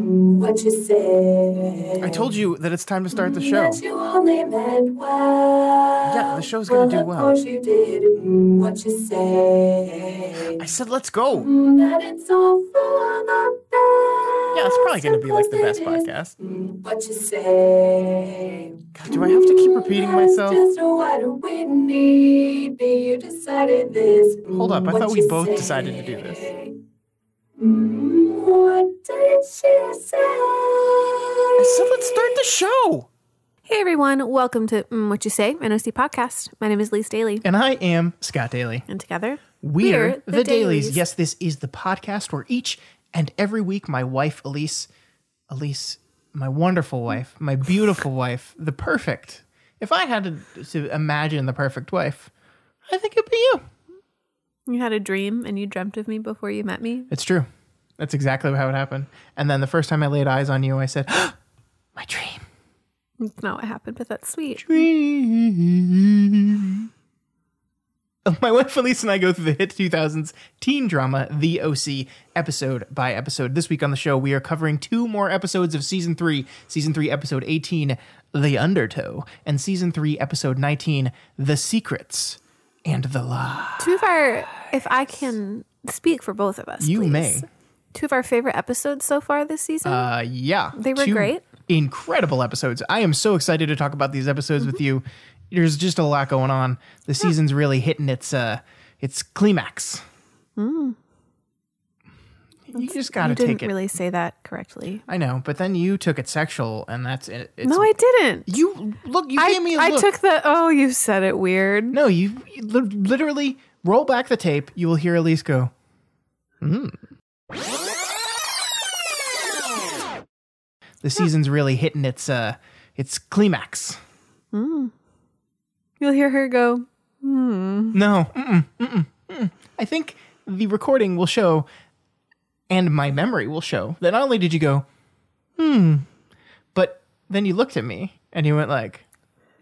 What you say? I told you that it's time to start the show. That you only meant well. Yeah, the show's gonna do well. Of course you did. What you say? I said let's go. That it's all for the best. Yeah, it's probably gonna be like the best podcast. What you say? God, do I have to keep repeating myself? Just what we need. You decided this. Hold up, I What thought we you both say? decided to do this. What did she say? I said let's start the show. Hey everyone, welcome to What You Say, an OC podcast. My name is Elyse Daly. And I am Scott Daly. And together, We're the Dailies. Yes, this is the podcast where each and every week my wife, Elyse, my wonderful wife, my beautiful wife, the perfect. If I had to imagine the perfect wife, I think it'd be you. You had a dream and you dreamt of me before you met me. It's true. That's exactly how it happened. And then the first time I laid eyes on you, I said, my dream. It's not what happened, but that's sweet. Dream. My wife Elyse and I go through the hit 2000s teen drama, The OC, episode by episode. This week on the show, we are covering 2 more episodes of Season 3. Season 3, Episode 18, The Undertow, and Season 3, Episode 19, The Secrets and the Lie. 2 of our, if I can speak for both of us, You please. may. 2 of our favorite episodes so far this season. Yeah. They were 2 great. Incredible episodes. I am so excited to talk about these episodes with you. There's just a lot going on. The season's really hitting its climax. You just got to take it. You didn't really say that correctly. I know, but then you took it sexual, and that's it. No, I didn't. You gave me a look. I took the, you said it weird. No, you literally roll back the tape. You will hear Elyse go, The season's really hitting its climax. You'll hear her go, No. I think the recording will show, and my memory will show, that not only did you go, but then you looked at me, and you went like,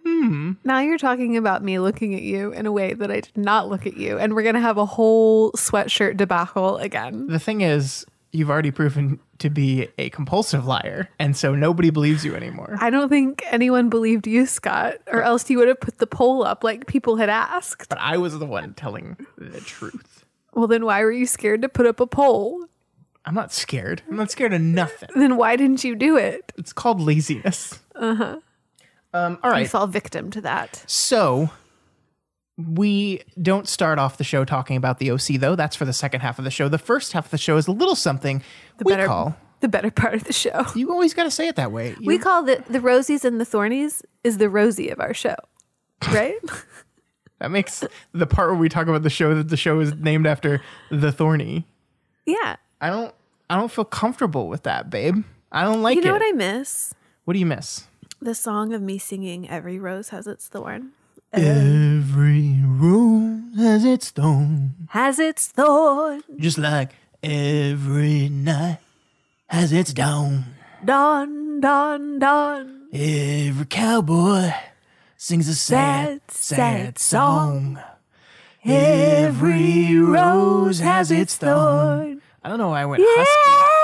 Now you're talking about me looking at you in a way that I did not look at you, and we're going to have a whole sweatshirt debacle again. The thing is, you've already proven to be a compulsive liar, and so nobody believes you anymore. I don't think anyone believed you, Scott, or else you would have put the poll up like people had asked. But I was the one telling the truth. Well, then why were you scared to put up a poll? I'm not scared. I'm not scared of nothing. Then why didn't you do it? It's called laziness. All right. You fell victim to that. So we don't start off the show talking about the OC, though. That's for the second half of the show. The first half of the show is a little something call. The better part of the show. You always got to say it that way. We call the Rosies and the Thornies is the Rosie of our show, right? That makes the part where we talk about the show that the show is named after the Thorny. Yeah. I don't feel comfortable with that, babe. I don't like it. You know what I miss? What do you miss? The song of me singing "Every Rose Has Its Thorn." Every rose has its thorn. Has its thorn. Just like every night has its dawn. Dawn, dawn, dawn. Every cowboy sings a sad, sad song. Every rose has its thorn. I don't know why I went husky.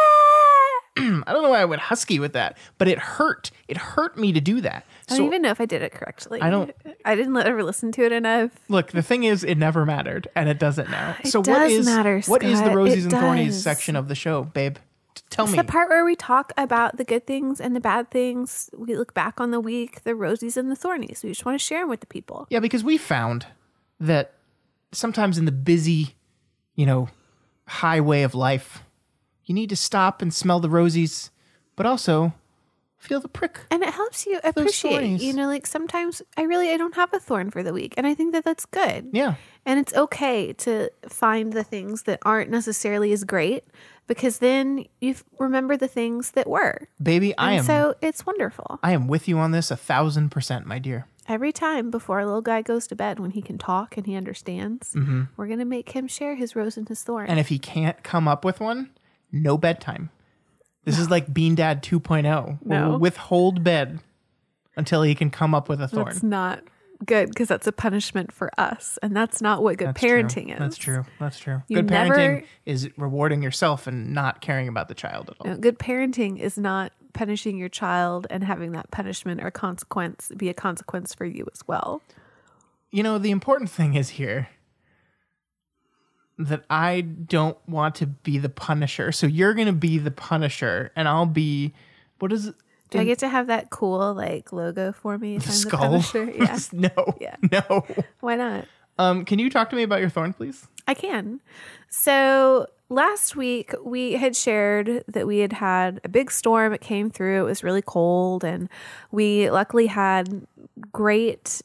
I don't know why I went husky with that, but it hurt. It hurt me to do that. I don't even know if I did it correctly. I didn't ever listen to it enough. Look, the thing is, it never mattered, and it doesn't now. It does matter, what is the Scott. Rosies It and Thornies does. section of the show, babe? Tell me. It's the part where we talk about the good things and the bad things. We look back on the week, the Rosies and the Thornies. We just want to share them with the people. Yeah, because we found that sometimes in the busy, highway of life, you need to stop and smell the rosies, but also feel the prick. And it helps you appreciate, thornies. like sometimes I don't have a thorn for the week. And I think that that's good. Yeah. And it's okay to find the things that aren't necessarily as great, because then you remember the things that were. Baby, So it's wonderful. I am with you on this 1,000%, my dear. Every time before a little guy goes to bed, when he can talk and he understands, we're going to make him share his rose and his thorn. And if he can't come up with one, no bedtime. This is like Bean Dad 2.0. No. We'll withhold bed until he can come up with a thorn. That's not good because that's a punishment for us. And that's not what good parenting is. That's true. That's true. You Good never- parenting is rewarding yourself and not caring about the child at all. No, good parenting is not punishing your child and having that punishment or consequence be a consequence for you as well. You know, the important thing is here that I don't want to be the punisher. So you're going to be the punisher and I'll be, what is it? Do I get to have that cool like logo for me if I'm the Skull? punisher? Yeah. No. Yeah. No. Why not? Can you talk to me about your thorn, please? I can. So last week we had shared that we had had a big storm. It came through. It was really cold, and we luckily had great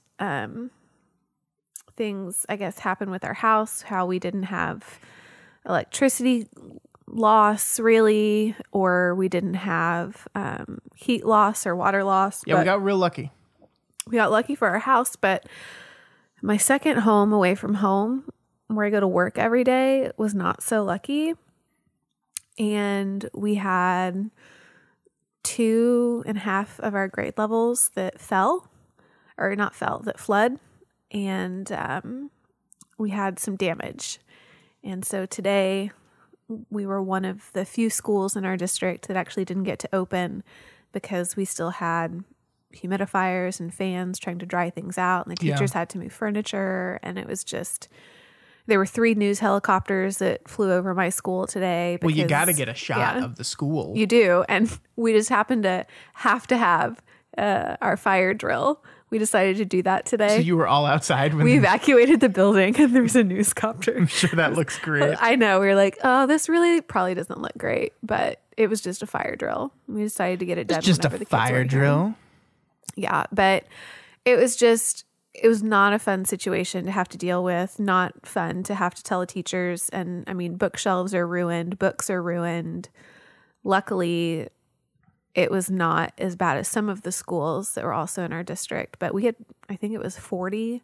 things, I guess, happen with our house. How we didn't have electricity loss really, or we didn't have heat loss or water loss. Yeah, we got real lucky. We got lucky for our house, but my second home away from home, where I go to work every day, was not so lucky. And we had 2.5 of our grade levels that that flood. And we had some damage. And so today we were one of the few schools in our district that actually didn't get to open because we still had humidifiers and fans trying to dry things out, and the teachers had to move furniture, and it was just, there were 3 news helicopters that flew over my school today. Well, you got to get a shot of the school. You do, and we just happened to have our fire drill. We decided to do that today. So you were all outside when we evacuated the building, and there was a news copter. I'm sure that looks great. I know. We were like, oh, this really probably doesn't look great, but it was just a fire drill. We decided to get it done. It's just a whenever the kids fire were drill. home. Yeah, but it was not a fun situation to have to deal with, not fun to have to tell the teachers. And I mean, bookshelves are ruined, books are ruined. Luckily, it was not as bad as some of the schools that were also in our district, but we had, I think it was 40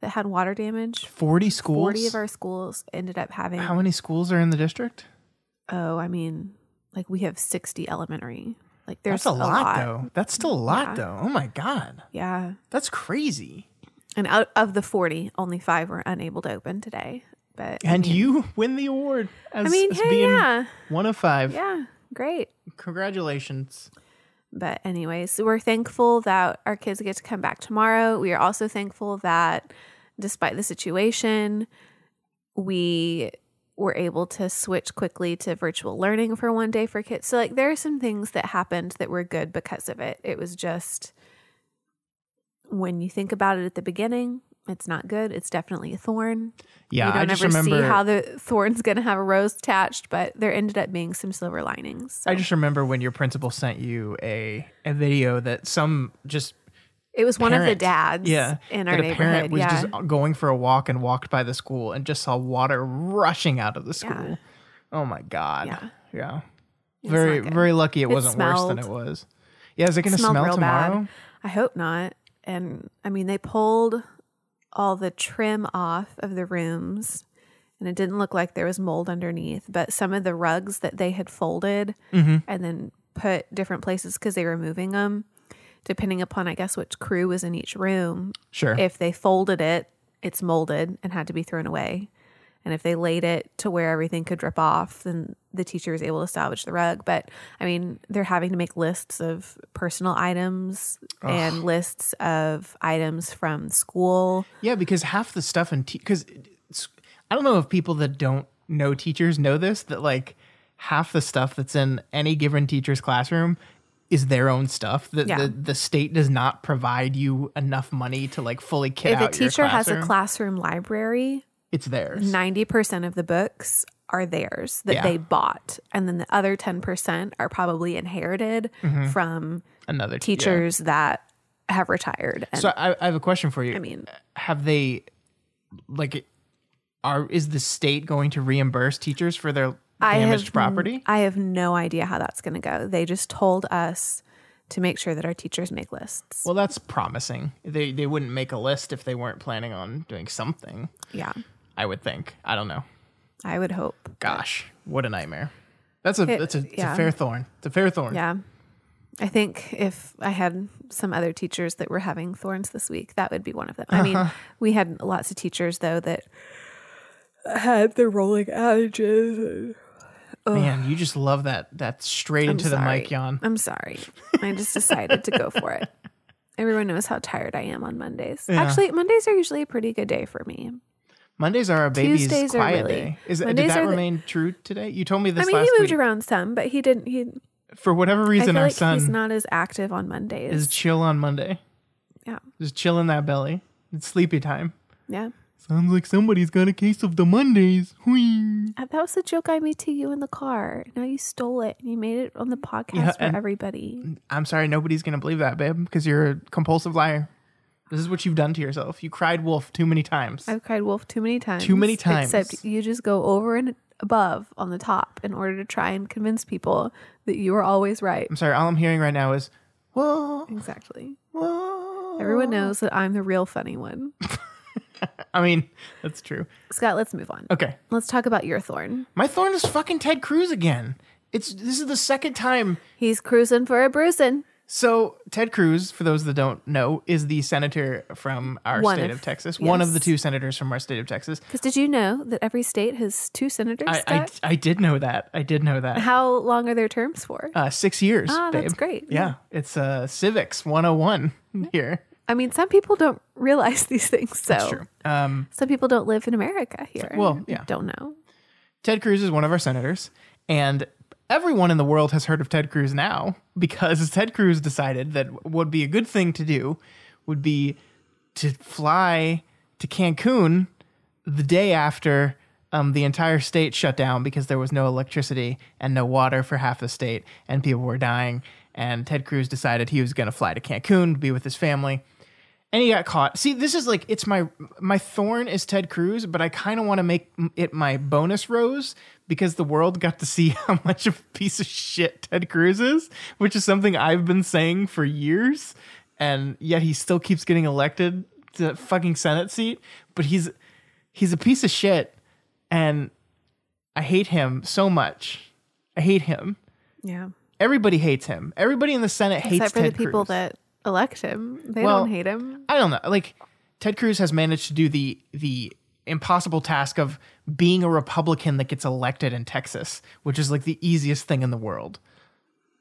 that had water damage. 40 schools? 40 of our schools ended up having. How many schools are in the district? Oh, I mean, like we have 60 elementary. Like there's That's a lot, though. That's still a lot, though. Oh my God. Yeah. That's crazy. And out of the 40, only 5 were unable to open today. But And you win the award as being one of 5. Yeah, great. Congratulations. But anyways, so we're thankful that our kids get to come back tomorrow. We are also thankful that despite the situation, we were able to switch quickly to virtual learning for one day for kids. So like there are some things that happened that were good because of it. It was just, when you think about it at the beginning, it's not good. It's definitely a thorn. Yeah, you don't I just ever remember see how the thorn's going to have a rose attached, but there ended up being some silver linings. So. I just remember when your principal sent you a video that It was one of the parent, dads in our that neighborhood. A parent was just going for a walk and walked by the school and just saw water rushing out of the school. Yeah. Oh my God. Yeah. It's Very, not good. very lucky it wasn't worse smelled. than it was. Yeah, is it going to Smelled smell real tomorrow? bad. I hope not. And I mean, they pulled all the trim off of the rooms, and it didn't look like there was mold underneath, but some of the rugs that they had folded and then put different places because they were moving them, depending upon, I guess, which crew was in each room. Sure. If they folded it, it's molded and had to be thrown away. And if they laid it to where everything could drip off, then the teacher was able to salvage the rug. But I mean, they're having to make lists of personal items and lists of items from school. Yeah, because half the stuff because I don't know if people that don't know teachers know this, that like half the stuff that's in any given teacher's classroom is their own stuff. The state does not provide you enough money to like fully kit out your classroom. If a teacher has a classroom library, it's theirs. 90% of the books are theirs that they bought. And then the other 10% are probably inherited from another teachers that have retired. And so I have a question for you. I mean, have they is the state going to reimburse teachers for their damaged property? I have no idea how that's going to go. They just told us to make sure that our teachers make lists. Well, that's promising. They wouldn't make a list if they weren't planning on doing something. Yeah. I would think. I don't know. I would hope. Gosh, what a nightmare. It's a fair thorn. It's a fair thorn. Yeah. I think if I had some other teachers that were having thorns this week, that would be one of them. I mean, we had lots of teachers, though, that had the rolling outages. Man, you just love that straight into the mic yawn. I'm sorry. I just decided to go for it. Everyone knows how tired I am on Mondays. Yeah. Actually, Mondays are usually a pretty good day for me. Mondays are a baby's Tuesdays are quiet really- day. Did Mondays that are remain true today? You told me this I mean, last he moved week. around some, but he didn't. For whatever I reason, feel our like son he's not as active on Mondays. is chill on Monday. Yeah. Just chill in that belly. It's sleepy time. Yeah. Sounds like somebody's got a case of the Mondays. Whee. That was the joke I made to you in the car. Now you stole it and you made it on the podcast for everybody. I'm sorry, nobody's going to believe that, babe, because you're a compulsive liar. This is what you've done to yourself. You cried wolf too many times. I've cried wolf too many times. Too many times. Except you just go over and above on the top in order to try and convince people that you are always right. I'm sorry, all I'm hearing right now is, whoa, Exactly. whoa. Everyone knows that I'm the real funny one. I mean, that's true. Scott, let's move on. Okay. Let's talk about your thorn. My thorn is fucking Ted Cruz again. This is the second time. He's cruising for a bruising. So Ted Cruz, for those that don't know, is the senator from our state of Texas. One of the two senators from our state of Texas. Because did you know that every state has two senators? I did know that. I did know that. How long are their terms for? 6 years. Ah, babe. that's great. Yeah, it's Civics 101 here. I mean, some people don't realize these things. So That's true. Some people don't live in America here. Well, yeah. Don't know. Ted Cruz is one of our senators, and everyone in the world has heard of Ted Cruz now because Ted Cruz decided that what would be a good thing to do would be to fly to Cancun the day after the entire state shut down because there was no electricity and no water for half the state and people were dying. And Ted Cruz decided he was going to fly to Cancun to be with his family. And he got caught. See, this is like, it's my thorn is Ted Cruz, but I kind of want to make it my bonus rose because the world got to see how much of a piece of shit Ted Cruz is, which is something I've been saying for years. And yet he still keeps getting elected to the fucking Senate seat. But he's a piece of shit. And I hate him so much. I hate him. Yeah. Everybody hates him. Everybody in the Senate hates Ted Cruz. Except for the people that elect him. They don't hate him. I don't know. Like, Ted Cruz has managed to do the impossible task of being a Republican that gets elected in Texas, which is like the easiest thing in the world.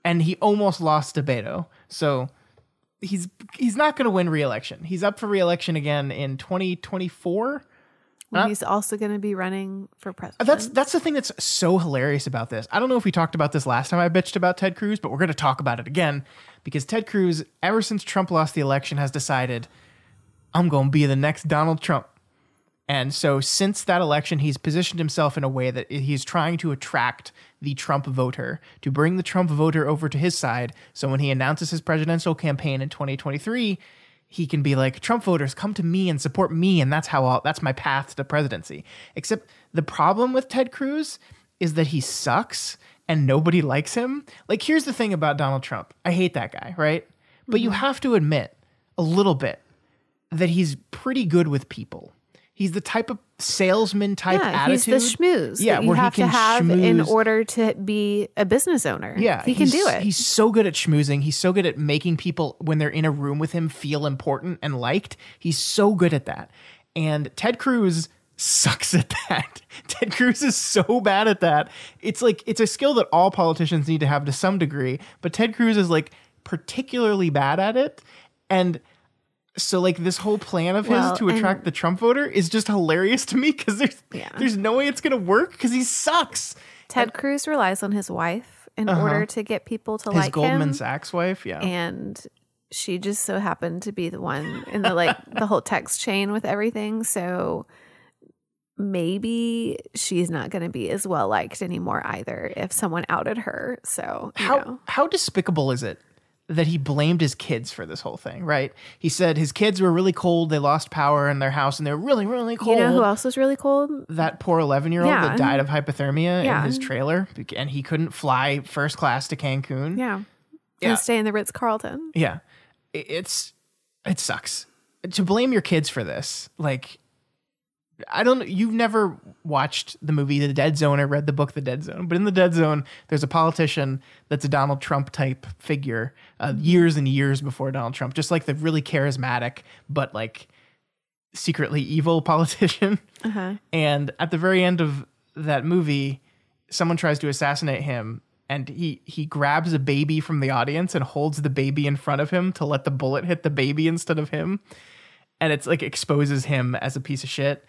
And he almost lost to Beto. So he's not going to win re-election. He's up for re-election again in 2024. He's also going to be running for president. That's the thing that's so hilarious about this. I don't know if we talked about this last time I bitched about Ted Cruz, but we're going to talk about it again because Ted Cruz, ever since Trump lost the election, has decided, I'm going to be the next Donald Trump. And so since that election, he's positioned himself in a way that he's trying to attract the Trump voter, to bring the Trump voter over to his side. So when he announces his presidential campaign in 2023, he can be like, Trump voters, come to me and support me. And that's that's my path to presidency. Except the problem with Ted Cruz is that he sucks and nobody likes him. Like, here's the thing about Donald Trump. I hate that guy, right? But you have to admit a little bit that he's pretty good with people. He's the type of salesman type attitude. He's the schmooze that you have to have schmooze in order to be a business owner. Yeah, he can do it. He's so good at schmoozing. He's so good at making people, when they're in a room with him, feel important and liked. He's so good at that. And Ted Cruz sucks at that. Ted Cruz is so bad at that. It's like, it's a skill that all politicians need to have to some degree, but Ted Cruz is like particularly bad at it. And so like this whole plan of his to attract the Trump voter is just hilarious to me because there's no way it's going to work because he sucks. Ted Cruz relies on his wife in order to get people to like him. His Goldman Sachs wife, yeah. And she just so happened to be the one in the like the whole text chain with everything. So maybe she's not going to be as well liked anymore either if someone outed her. So how despicable is it that he blamed his kids for this whole thing, right? He said his kids were really cold. They lost power in their house and they're really, really cold. You know who else was really cold? That poor 11-year-old that died of hypothermia in his trailer and he couldn't fly first class to Cancun. Yeah. And stay in the Ritz-Carlton. Yeah. It sucks. To blame your kids for this, like, you've never watched the movie The Dead Zone or read the book The Dead Zone, but in The Dead Zone, there's a politician that's a Donald Trump type figure years and years before Donald Trump, just like the really charismatic, but like secretly evil politician. And at the very end of that movie, someone tries to assassinate him, and he grabs a baby from the audience and holds the baby in front of him to let the bullet hit the baby instead of him. And it's like exposes him as a piece of shit.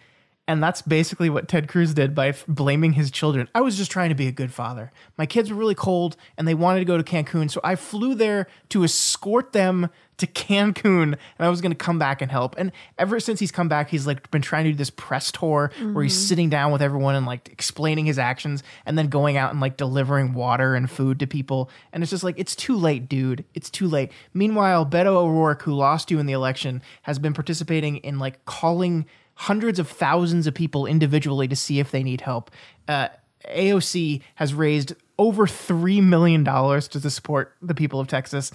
And that's basically what Ted Cruz did by blaming his children. I was just trying to be a good father. My kids were really cold and they wanted to go to Cancun. So I flew there to escort them to Cancun, and I was going to come back and help. And ever since he's come back, he's like been trying to do this press tour where he's sitting down with everyone and like explaining his actions and then going out and like delivering water and food to people. And it's just like, it's too late, dude. It's too late. Meanwhile, Beto O'Rourke, who lost you in the election, has been participating in like calling hundreds of thousands of people individually to see if they need help. AOC has raised over $3 million to support the people of Texas.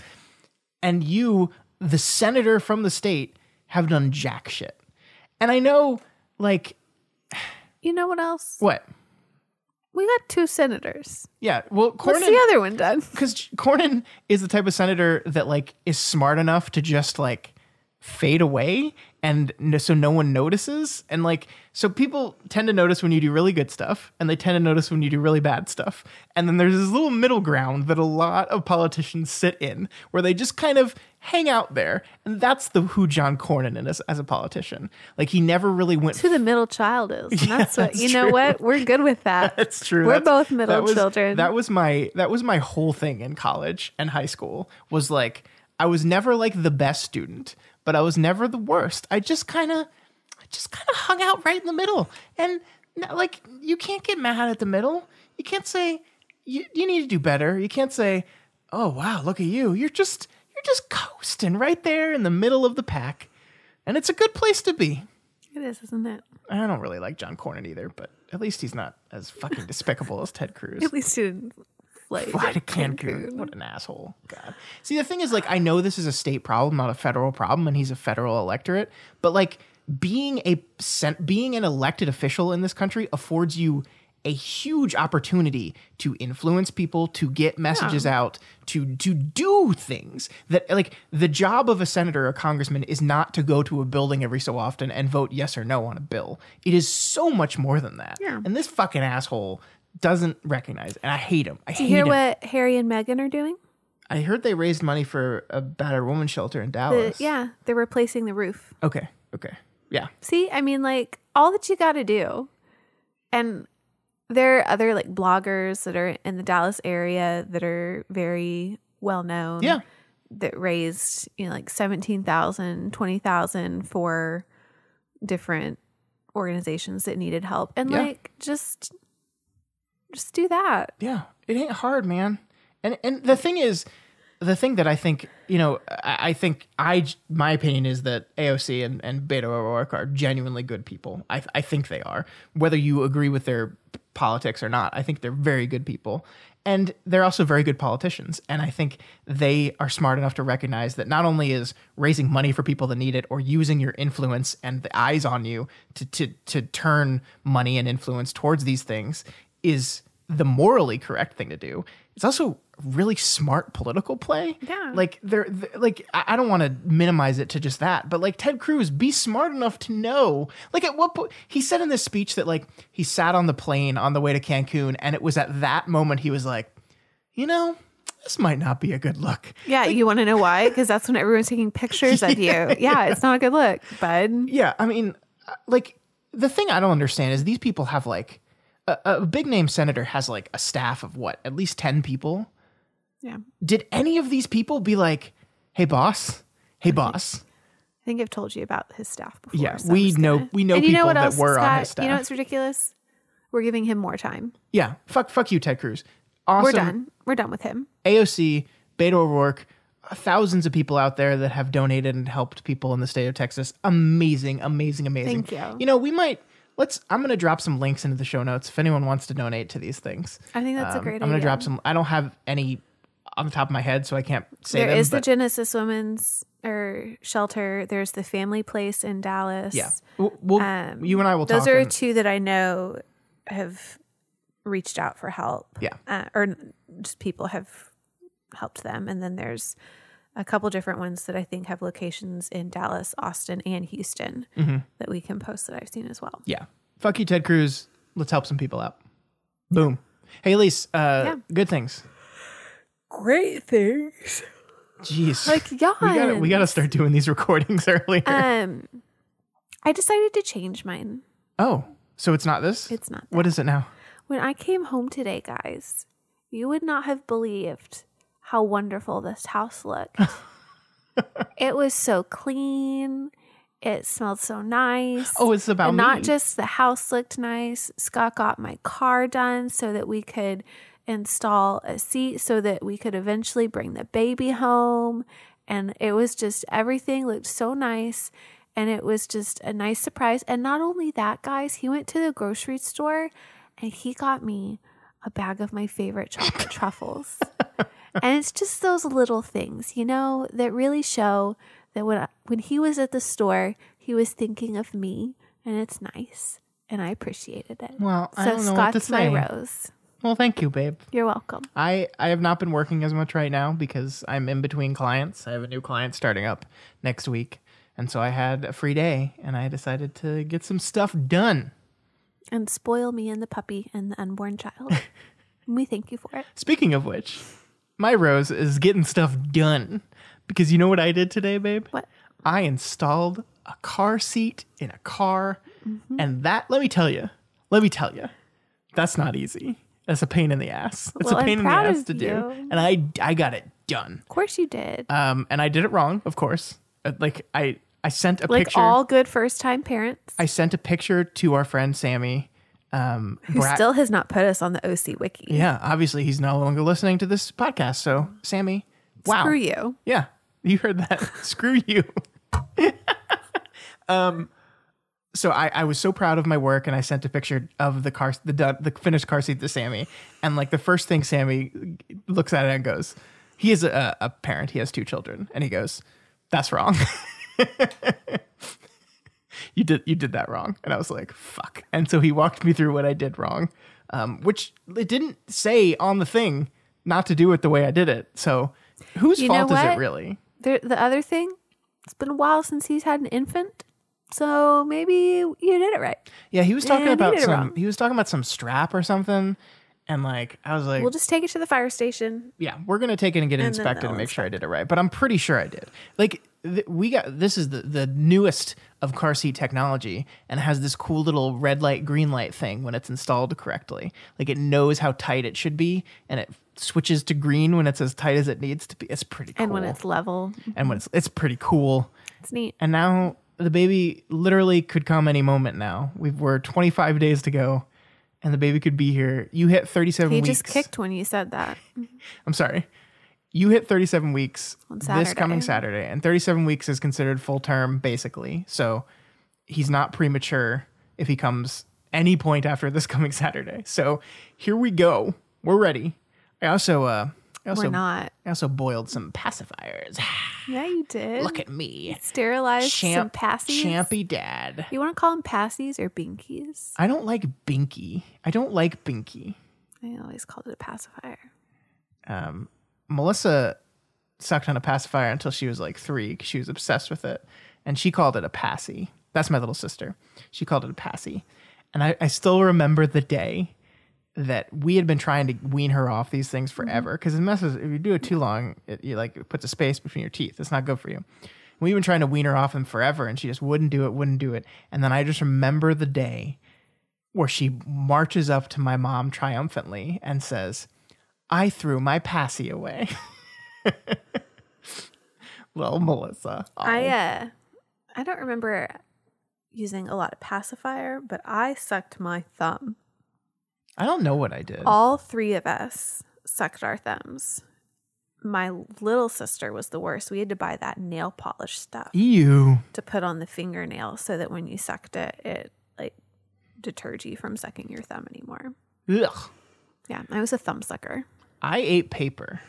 And you, the senator from the state, have done jack shit. And I know, like... You know what else? What? We got 2 senators. Yeah, well, Cornyn... What's the other one done? Because Cornyn is the type of senator that, like, is smart enough to just, like, fade away, and so no one notices. And like, so people tend to notice when you do really good stuff, and they tend to notice when you do really bad stuff. And then there's this little middle ground that a lot of politicians sit in, where they just kind of hang out there. And that's who John Cornyn is as a politician. Like, he never really went... Who the middle child is. And that's what, that's you know true. what? We're good with that. That's true. We're both middle children. That was my whole thing in college and high school, was like, I was never like the best student, but I was never the worst. I just kind of hung out right in the middle. And like, you can't get mad at the middle. You can't say you need to do better. You can't say, "Oh wow, look at you. You're just coasting right there in the middle of the pack." And it's a good place to be. It is, isn't it? I don't really like John Cornyn either, but at least he's not as fucking despicable as Ted Cruz. At least he didn't fly to Cancun. What an asshole. God. See, the thing is, like, I know this is a state problem, not a federal problem, and he's a federal electorate, but like, being an elected official in this country affords you a huge opportunity to influence people, to get messages out, to do things that, like, the job of a senator or congressman is not to go to a building every so often and vote yes or no on a bill. It is so much more than that. Yeah. And this fucking asshole doesn't recognize, and I hate him. Do you hear what Harry and Meghan are doing? I heard they raised money for a battered woman shelter in Dallas. They're replacing the roof. Okay. Yeah. See, I mean, like, all that you got to do. And there are other, like, bloggers that are in the Dallas area that are very well known. Yeah. That raised, like $17,000, $20,000 for different organizations that needed help. And like, just do that. Yeah. It ain't hard, man. And the thing is, the thing that I think, my opinion is that AOC and Beto O'Rourke are genuinely good people. I think they are. Whether you agree with their politics or not, I think they're very good people. And they're also very good politicians. And I think they are smart enough to recognize that not only is raising money for people that need it, or using your influence and the eyes on you to turn money and influence towards these things is the morally correct thing to do. It's also really smart political play. Yeah. Like, they're like, I don't want to minimize it to just that, but like, Ted Cruz, be smart enough to know, like, at what point he said in this speech that, like, he sat on the plane on the way to Cancun, and it was at that moment he was like, this might not be a good look. Yeah. Like, you want to know why? Because that's when everyone's taking pictures of you. Yeah. It's not a good look, bud. Yeah. I mean, like, the thing I don't understand is these people have, like, a big name senator has, like, a staff of what, at least 10 people. Yeah. Did any of these people be like, hey boss, I think I've told you about his staff before. yeah, so we know and people you know what that else, were Scott? on his staff. You know what's ridiculous? We're giving him more time. Yeah, fuck you, Ted Cruz. Awesome. We're done with him. AOC, Beto O'Rourke, thousands of people out there that have donated and helped people in the state of Texas. Amazing. Thank you. I'm going to drop some links into the show notes if anyone wants to donate to these things. I think that's a great idea. I'm going to drop some. I don't have any on the top of my head, so I can't say them. There is the Genesis Women's shelter. There's the family place in Dallas. Yeah. You and I will Those talk. are two that I know have reached out for help. Yeah. Or just people have helped them. And then there's a couple different ones that I think have locations in Dallas, Austin, and Houston that we can post that I've seen as well. Yeah. Fuck you, Ted Cruz. Let's help some people out. Boom. Hey, Elyse, good things. Great things. Jeez. Like, yeah. We gotta start doing these recordings earlier. I decided to change mine. Oh, so it's not this? It's not that. What is it now? When I came home today, guys, you would not have believed how wonderful this house looked. It was so clean. It smelled so nice. Oh, it's about and me. not just the house looked nice. Scott got my car done so that we could install a seat so that we could eventually bring the baby home. And it was just, everything looked so nice. And it was just a nice surprise. And not only that, guys, he went to the grocery store and he got me a bag of my favorite chocolate truffles. And it's just those little things, you know, that really show that when he was at the store, he was thinking of me, and it's nice, and I appreciated it. Well, I so don't know what to Scott's say. my rose. Well, thank you, babe. You're welcome. I have not been working as much right now because I'm in between clients. I have a new client starting up next week. And so I had a free day, and I decided to get some stuff done. And spoil me and the puppy and the unborn child. And we thank you for it. Speaking of which, my rose is getting stuff done. Because you know what I did today, babe? What? I installed a car seat in a car. And that, let me tell you, that's not easy. That's a pain in the ass. It's Well, a pain in the I'm proud ass of to do. you. And I got it done. Of course you did. And I did it wrong, of course. I sent a Like picture. all good first-time parents. I sent a picture to our friend Sammy. Who still has not put us on the OC Wiki. Yeah, obviously he's no longer listening to this podcast. So, Sammy, wow. Screw you. Yeah, you heard that. Screw you. So I was so proud of my work, and I sent a picture of the finished car seat to Sammy. And like the first thing Sammy looks at it and goes, he is a parent. He has 2 children, and he goes, "That's wrong." You did that wrong. And I was like, fuck. And so he walked me through what I did wrong, which it didn't say on the thing not to do it the way I did it. So whose fault is it really? The other thing, it's been a while since he's had an infant. So maybe you did it right. Yeah, he was talking And about he did it wrong. he was talking about some strap or something. And like, I was like, We'll just take it to the fire station. yeah, we're going to take it and get it And then inspected they'll and make sure I did it right. But I'm pretty sure I did. Like, this is the newest of car seat technology, and it has this cool little red light, green light thing when it's installed correctly. Like, it knows how tight it should be, and it switches to green when it's as tight as it needs to be. It's pretty cool. And when it's level. And when it's pretty cool. It's neat. And now the baby literally could come any moment now. We're 25 days to go, and the baby could be here. You hit 37 weeks. He just kicked when you said that. I'm sorry. You hit 37 weeks On this Saturday. coming Saturday, and 37 weeks is considered full term, basically. So he's not premature if he comes any point after this coming Saturday. So here we go. We're ready. I also We're not. I also boiled some pacifiers. Yeah, you did. Look at me. Sterilized some passies. Champy dad. You want to call them passies or binkies? I don't like binky. I always called it a pacifier. Melissa sucked on a pacifier until she was like 3 because she was obsessed with it. And she called it a passy. That's my little sister. She called it a passy. And I still remember the day that we had been trying to wean her off these things forever. Because it messes, if you do it too long, it puts a space between your teeth. It's not good for you. We've been trying to wean her off them forever, and she just wouldn't do it. And then I just remember the day where she marches up to my mom triumphantly and says, "I threw my passy away." Well, Melissa. Oh. I don't remember using a lot of pacifier, but I sucked my thumb. I don't know what I did. All 3 of us sucked our thumbs. My little sister was the worst. We had to buy that nail polish stuff Ew. to put on the fingernail so that when you sucked it, it like deterred you from sucking your thumb anymore. Ugh. Yeah, I was a thumb sucker. I ate paper.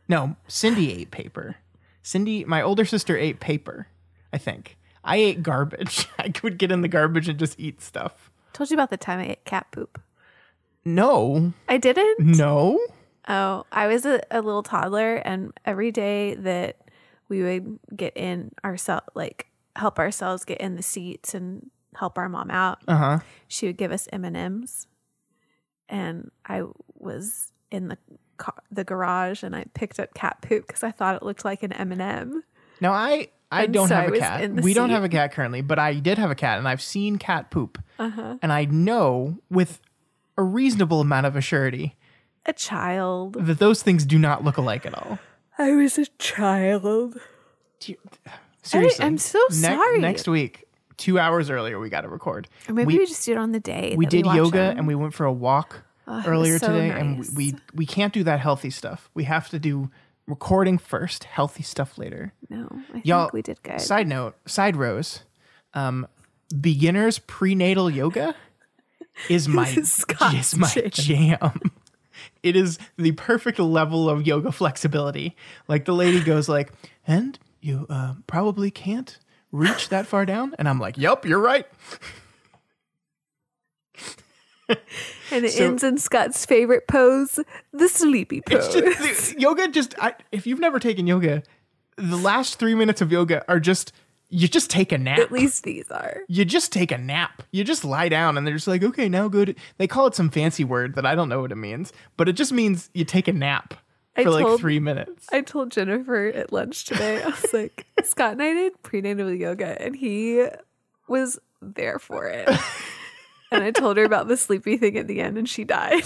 No, Cindy ate paper. Cindy, my older sister, ate paper, I think. I ate garbage. I would get in the garbage and just eat stuff. Told you about the time I ate cat poop. No. I didn't? No. Oh, I was a little toddler, and every day that we would get in ourselves, like help ourselves get in the seats and help our mom out, she would give us M&Ms. And I was in the garage, and I picked up cat poop because I thought it looked like an M&M. Now, I don't have a cat. We don't seat. have a cat currently, but I did have a cat, and I've seen cat poop. And I know with a reasonable amount of assurity A child. that those things do not look alike at all. I was a child. Seriously. I'm so sorry. Next week, 2 hours earlier, we got to record. Or maybe we just do it on the day. We did yoga them. and we went for a walk earlier so today. nice. And we can't do that healthy stuff. We have to do recording first, healthy stuff later. No, I Y'all, think we did good. Side note, side rows, beginners prenatal yoga is my jam. It is the perfect level of yoga flexibility. Like the lady goes like, and you probably can't reach that far down. And I'm like, yup, you're right. And it ends in Scott's favorite pose, the sleepy pose. Yoga if you've never taken yoga, the last 3 minutes of yoga are you just take a nap. At least these are. You just take a nap. You just lie down and they're just like, okay, now go to... They call it some fancy word that I don't know what it means, but it just means you take a nap for 3 minutes. I told Jennifer at lunch today, I was like, Scott and I did prenatal yoga, and he was there for it. And I told her about the sleepy thing at the end, and she died.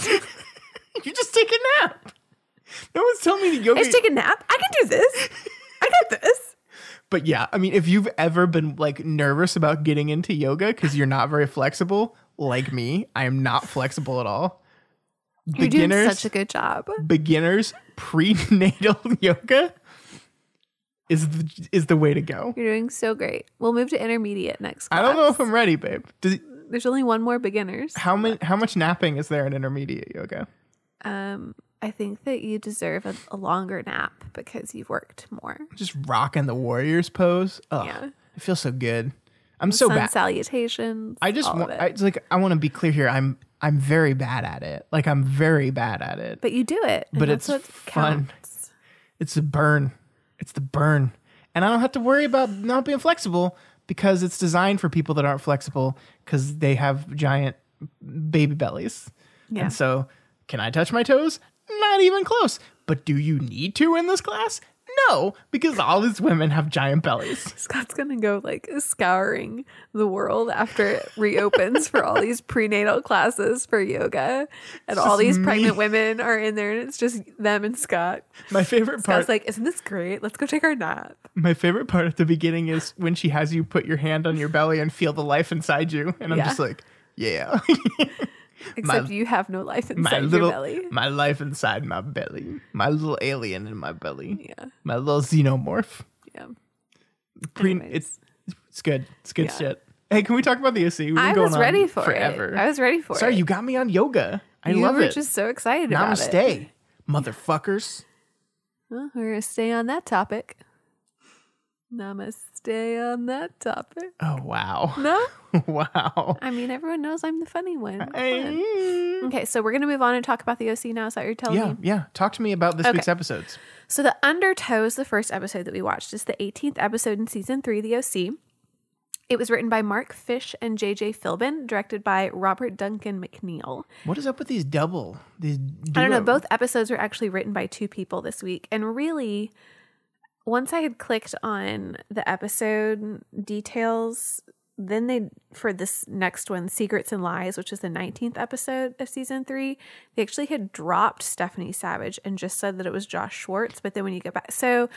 You just take a nap. No one's telling me that yoga... I just take a nap? I can do this. I got this. But yeah, I mean, if you've ever been like nervous about getting into yoga because you're not very flexible, like me, I am not flexible at all. You're doing such a good job. Beginners prenatal yoga is the way to go. You're doing so great. We'll move to intermediate next class. I don't know if I'm ready, babe. There's only one more beginners. How much napping is there in intermediate yoga? I think that you deserve a longer nap because you've worked more. Just rocking the warriors pose. Ugh, yeah, it feels so good. I'm so bad. Salutations. I just want. I want to be clear here. I'm very bad at it. Like I'm very bad at it. But you do it. But it's fun. It's the burn. It's the burn, and I don't have to worry about not being flexible because it's designed for people that aren't flexible because they have giant baby bellies. Yeah. And so, can I touch my toes? Not even close. But do you need to in this class? No, because all these women have giant bellies. Scott's going to go like scouring the world after it reopens for all these prenatal classes for yoga. And all these pregnant women are in there and it's just them and Scott. My favorite part. Scott's like, isn't this great? Let's go take our nap. My favorite part at the beginning is when she has you put your hand on your belly and feel the life inside you. And I'm just like, yeah. Except you have no life inside your belly. My life inside my belly. My little alien in my belly. Yeah. My little xenomorph. Yeah. It's good. It's good shit. Hey, can we talk about the OC? We've been going ready on for forever. I was ready for it. Sorry, you got me on yoga. I love it. You were just so excited about it. Namaste, motherfuckers. Well, we're going to stay on that topic. Namaste on that topic. Oh, wow. No? Wow. I mean, everyone knows I'm the funny one. Okay, so we're going to move on and talk about the OC now. Is that what you're telling me? Yeah. Talk to me about this week's episodes. So the Undertow is the first episode that we watched. It's the 18th episode in season 3, the OC. It was written by Mark Fish and J.J. Philbin, directed by Robert Duncan McNeil. What is up with these I don't know. Both episodes were actually written by two people this week. And really, once I had clicked on the episode details, then for this next one, Secrets and Lies, which is the 19th episode of season 3, they actually had dropped Stephanie Savage and just said that it was Josh Schwartz. But then when you get back, so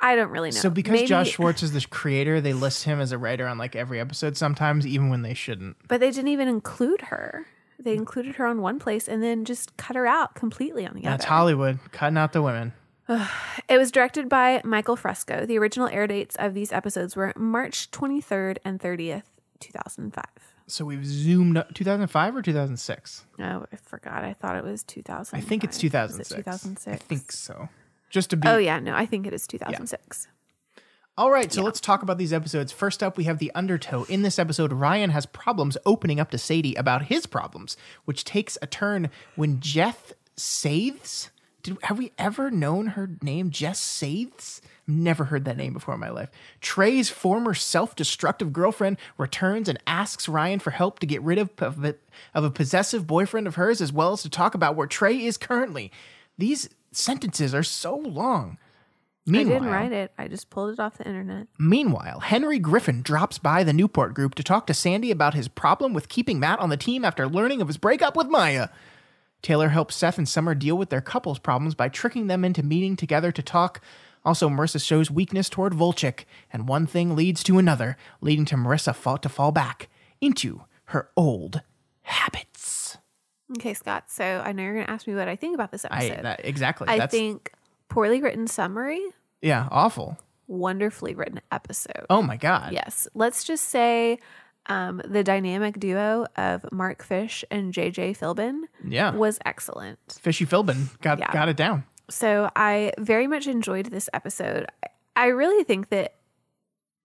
I don't really know. So because Josh Schwartz is the creator, they list him as a writer on like every episode sometimes, even when they shouldn't. But they didn't even include her. They included her on one place and then just cut her out completely on the other. That's Hollywood, cutting out the women. It was directed by Michael Fresco. The original air dates of these episodes were March 23rd and 30th, 2005. So we've zoomed up 2005 or 2006? Oh, I forgot. I thought it was 2000. I think it's 2006. Is it 2006? I think so. Just to be... Oh, yeah. No, I think it is 2006. All right, so let's talk about these episodes. First up, we have the Undertow. In this episode, Ryan has problems opening up to Sadie about his problems, which takes a turn when Jeth Sathes. Have we ever known her name, Jess Sathes? Never heard that name before in my life. Trey's former self-destructive girlfriend returns and asks Ryan for help to get rid of a possessive boyfriend of hers, as well as to talk about where Trey is currently. These sentences are so long. Meanwhile, I didn't write it. I just pulled it off the internet. Meanwhile, Henry Griffin drops by the Newport group to talk to Sandy about his problem with keeping Matt on the team after learning of his breakup with Maya. Taylor helps Seth and Summer deal with their couple's problems by tricking them into meeting together to talk. Also, Marissa shows weakness toward Volchik, and one thing leads to another, leading to Marissa to fall back into her old habits. Okay, Scott. So I know you're going to ask me what I think about this episode. Exactly. I think poorly written summary. Yeah, awful. Wonderfully written episode. Oh my God. Yes. Let's just say the dynamic duo of Mark Fish and JJ Philbin was excellent. Fishy Philbin got it down. So I very much enjoyed this episode. I really think that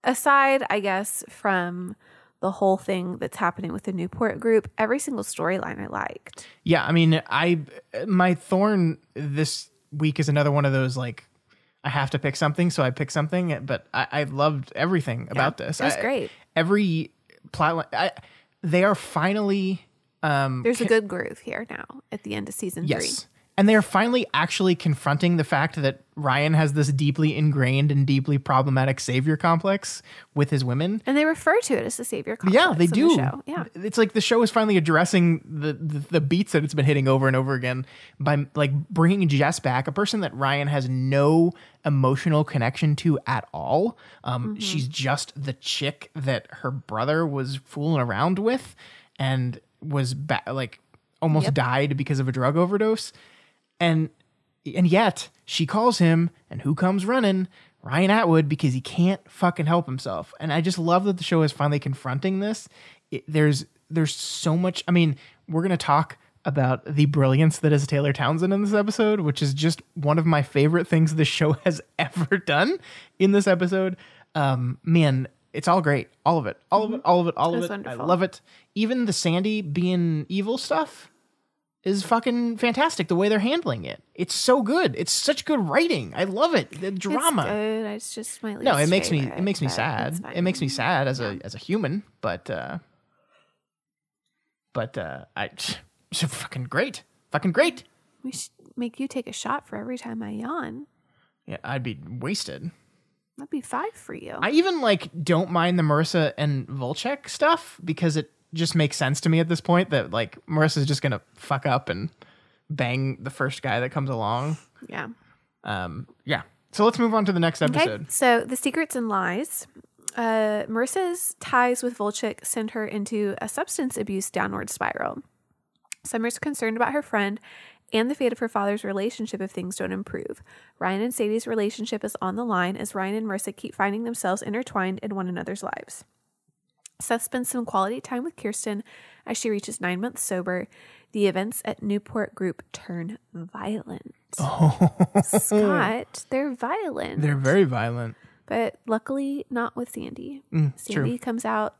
aside, I guess, from the whole thing that's happening with the Newport group, every single storyline I liked. Yeah, I mean, my thorn this week is another one of those, like, I have to pick something, so I pick something, but I loved everything about this. It was great. Every plotline, they are finally... There's a good groove here now at the end of season 3. And they're finally actually confronting the fact that Ryan has this deeply ingrained and deeply problematic savior complex with his women. And they refer to it as the savior complex. Yeah, they do. The show. Yeah. It's like the show is finally addressing the beats that it's been hitting over and over again by like bringing Jess back, a person that Ryan has no emotional connection to at all. She's just the chick that her brother was fooling around with and was almost died because of a drug overdose. And yet she calls him, and who comes running? Ryan Atwood, because he can't fucking help himself. And I just love that the show is finally confronting this. There's so much. I mean, we're going to talk about the brilliance that is Taylor Townsend in this episode, which is just one of my favorite things the show has ever done in this episode. Man, it's all great. All of it. All of it. Wonderful. I love it. Even the Sandy being evil stuff is fucking fantastic, the way they're handling it. It's so good. It's such good writing. I love it. The drama. It's good. It's just my least it makes favorite, me sad. It makes me sad as a human, but fucking great. Fucking great. We should make you take a shot for every time I yawn. Yeah, I'd be wasted. That'd be 5 for you. I even don't mind the Marissa and Volchek stuff because it just makes sense to me at this point that Marissa's just gonna fuck up and bang the first guy that comes along. Yeah. So let's move on to the next episode. Okay. So the secrets and lies. Marissa's ties with Volchek send her into a substance abuse downward spiral. Summer's concerned about her friend and the fate of her father's relationship if things don't improve. Ryan and Sadie's relationship is on the line as Ryan and Marissa keep finding themselves intertwined in one another's lives. Seth spends some quality time with Kirsten as she reaches 9 months sober. The events at Newport Group turn violent. Oh. Scott, they're violent. They're very violent. But luckily not with Sandy. Sandy comes out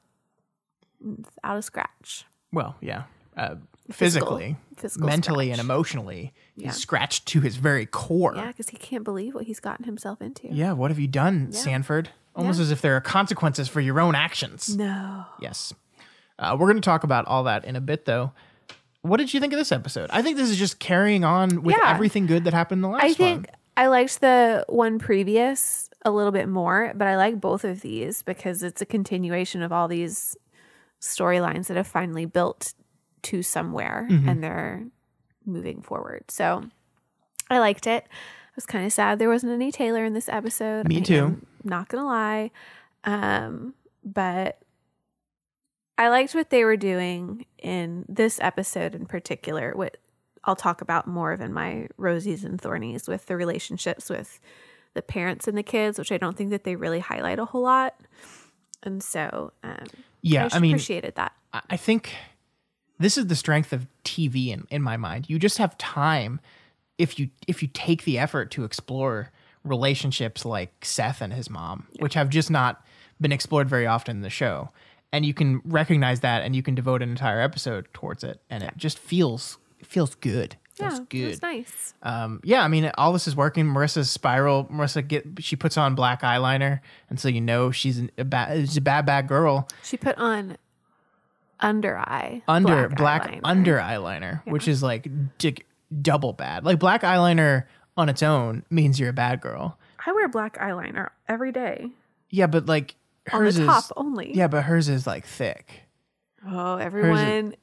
without a scratch. Well, yeah. Physically, mentally, scratch. And emotionally, he's scratched to his very core. Yeah, because he can't believe what he's gotten himself into. Yeah, what have you done, Sanford? Almost as if there are consequences for your own actions. No. Yes. We're going to talk about all that in a bit, though. What did you think of this episode? I think this is just carrying on with everything good that happened in the last one. I think I liked the one previous a little bit more, but I like both of these because it's a continuation of all these storylines that have finally built to somewhere and they're moving forward. So I liked it. I was kind of sad there wasn't any Taylor in this episode. Me too. I'm not gonna lie. But I liked what they were doing in this episode in particular. What I'll talk about more of in my Rosies and Thornies with the relationships with the parents and the kids, which I don't think that they really highlight a whole lot. And so I appreciated that. I think this is the strength of TV in my mind. You just have time if you take the effort to explore relationships like Seth and his mom, which have just not been explored very often in the show. And you can recognize that, and you can devote an entire episode towards it, and it just feels good. Feels good. It was nice. I mean, all this is working. Marissa's spiral. She puts on black eyeliner, and so you know she's a bad girl. She put on black eyeliner. under eyeliner, which is like double bad. Like black eyeliner on its own means you're a bad girl. I wear black eyeliner every day. Yeah, but like hers on the top is only. Yeah, but hers is like thick. Oh, everyone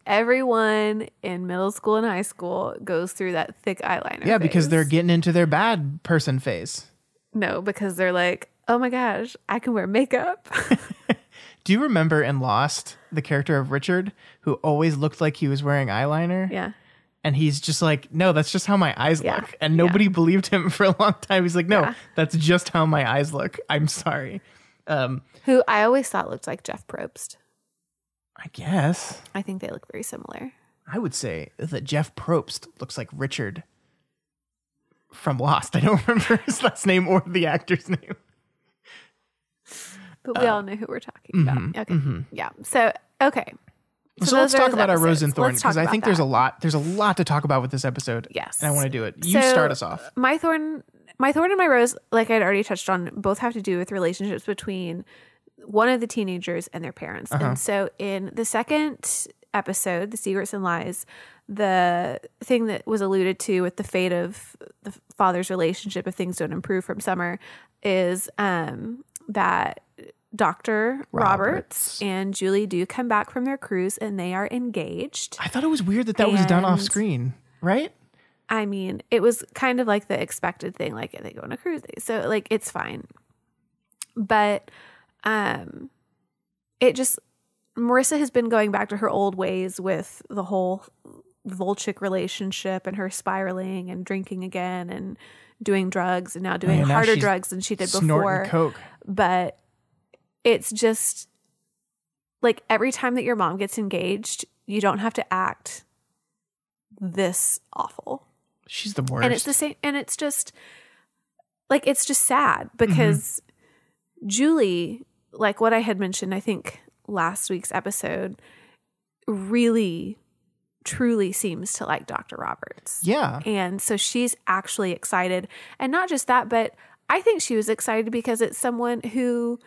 in middle school and high school goes through that thick eyeliner. Yeah, because phase. they're getting into their bad person phase. No, because they're like, oh my gosh, I can wear makeup. Do you remember in Lost the character of Richard who always looked like he was wearing eyeliner? Yeah. And he's just like, no, that's just how my eyes look. And nobody believed him for a long time. He's like, no, that's just how my eyes look. I'm sorry. Who I always thought looked like Jeff Probst. I guess. I think they look very similar. I would say that Jeff Probst looks like Richard from Lost. I don't remember his last name or the actor's name. But we all know who we're talking about. Okay. Yeah. So, okay. So let's talk about our Rose and Thorn, because I think there's a lot to talk about with this episode. Yes. And I want to do it. You start us off. My thorn and my rose, like I'd already touched on, both have to do with relationships between one of the teenagers and their parents. And so in the second episode, The Secrets and Lies, the thing that was alluded to with the fate of the father's relationship if things don't improve from Summer is that Dr. Roberts and Julie do come back from their cruise and they are engaged. I thought it was weird that was done off screen, right? I mean, it was kind of like the expected thing, like they go on a cruise. So like, it's fine. But Marissa has been going back to her old ways with the whole Volchik relationship and her spiraling and drinking again and doing drugs and now doing harder drugs than she did before. Coke. But it's just like every time that your mom gets engaged, you don't have to act this awful. She's the worst. And it's the same. And it's just like, it's just sad because Julie, like what I had mentioned, I think last week's episode, really truly seems to like Dr. Roberts. Yeah. And so she's actually excited. And not just that, but I think she was excited because it's someone who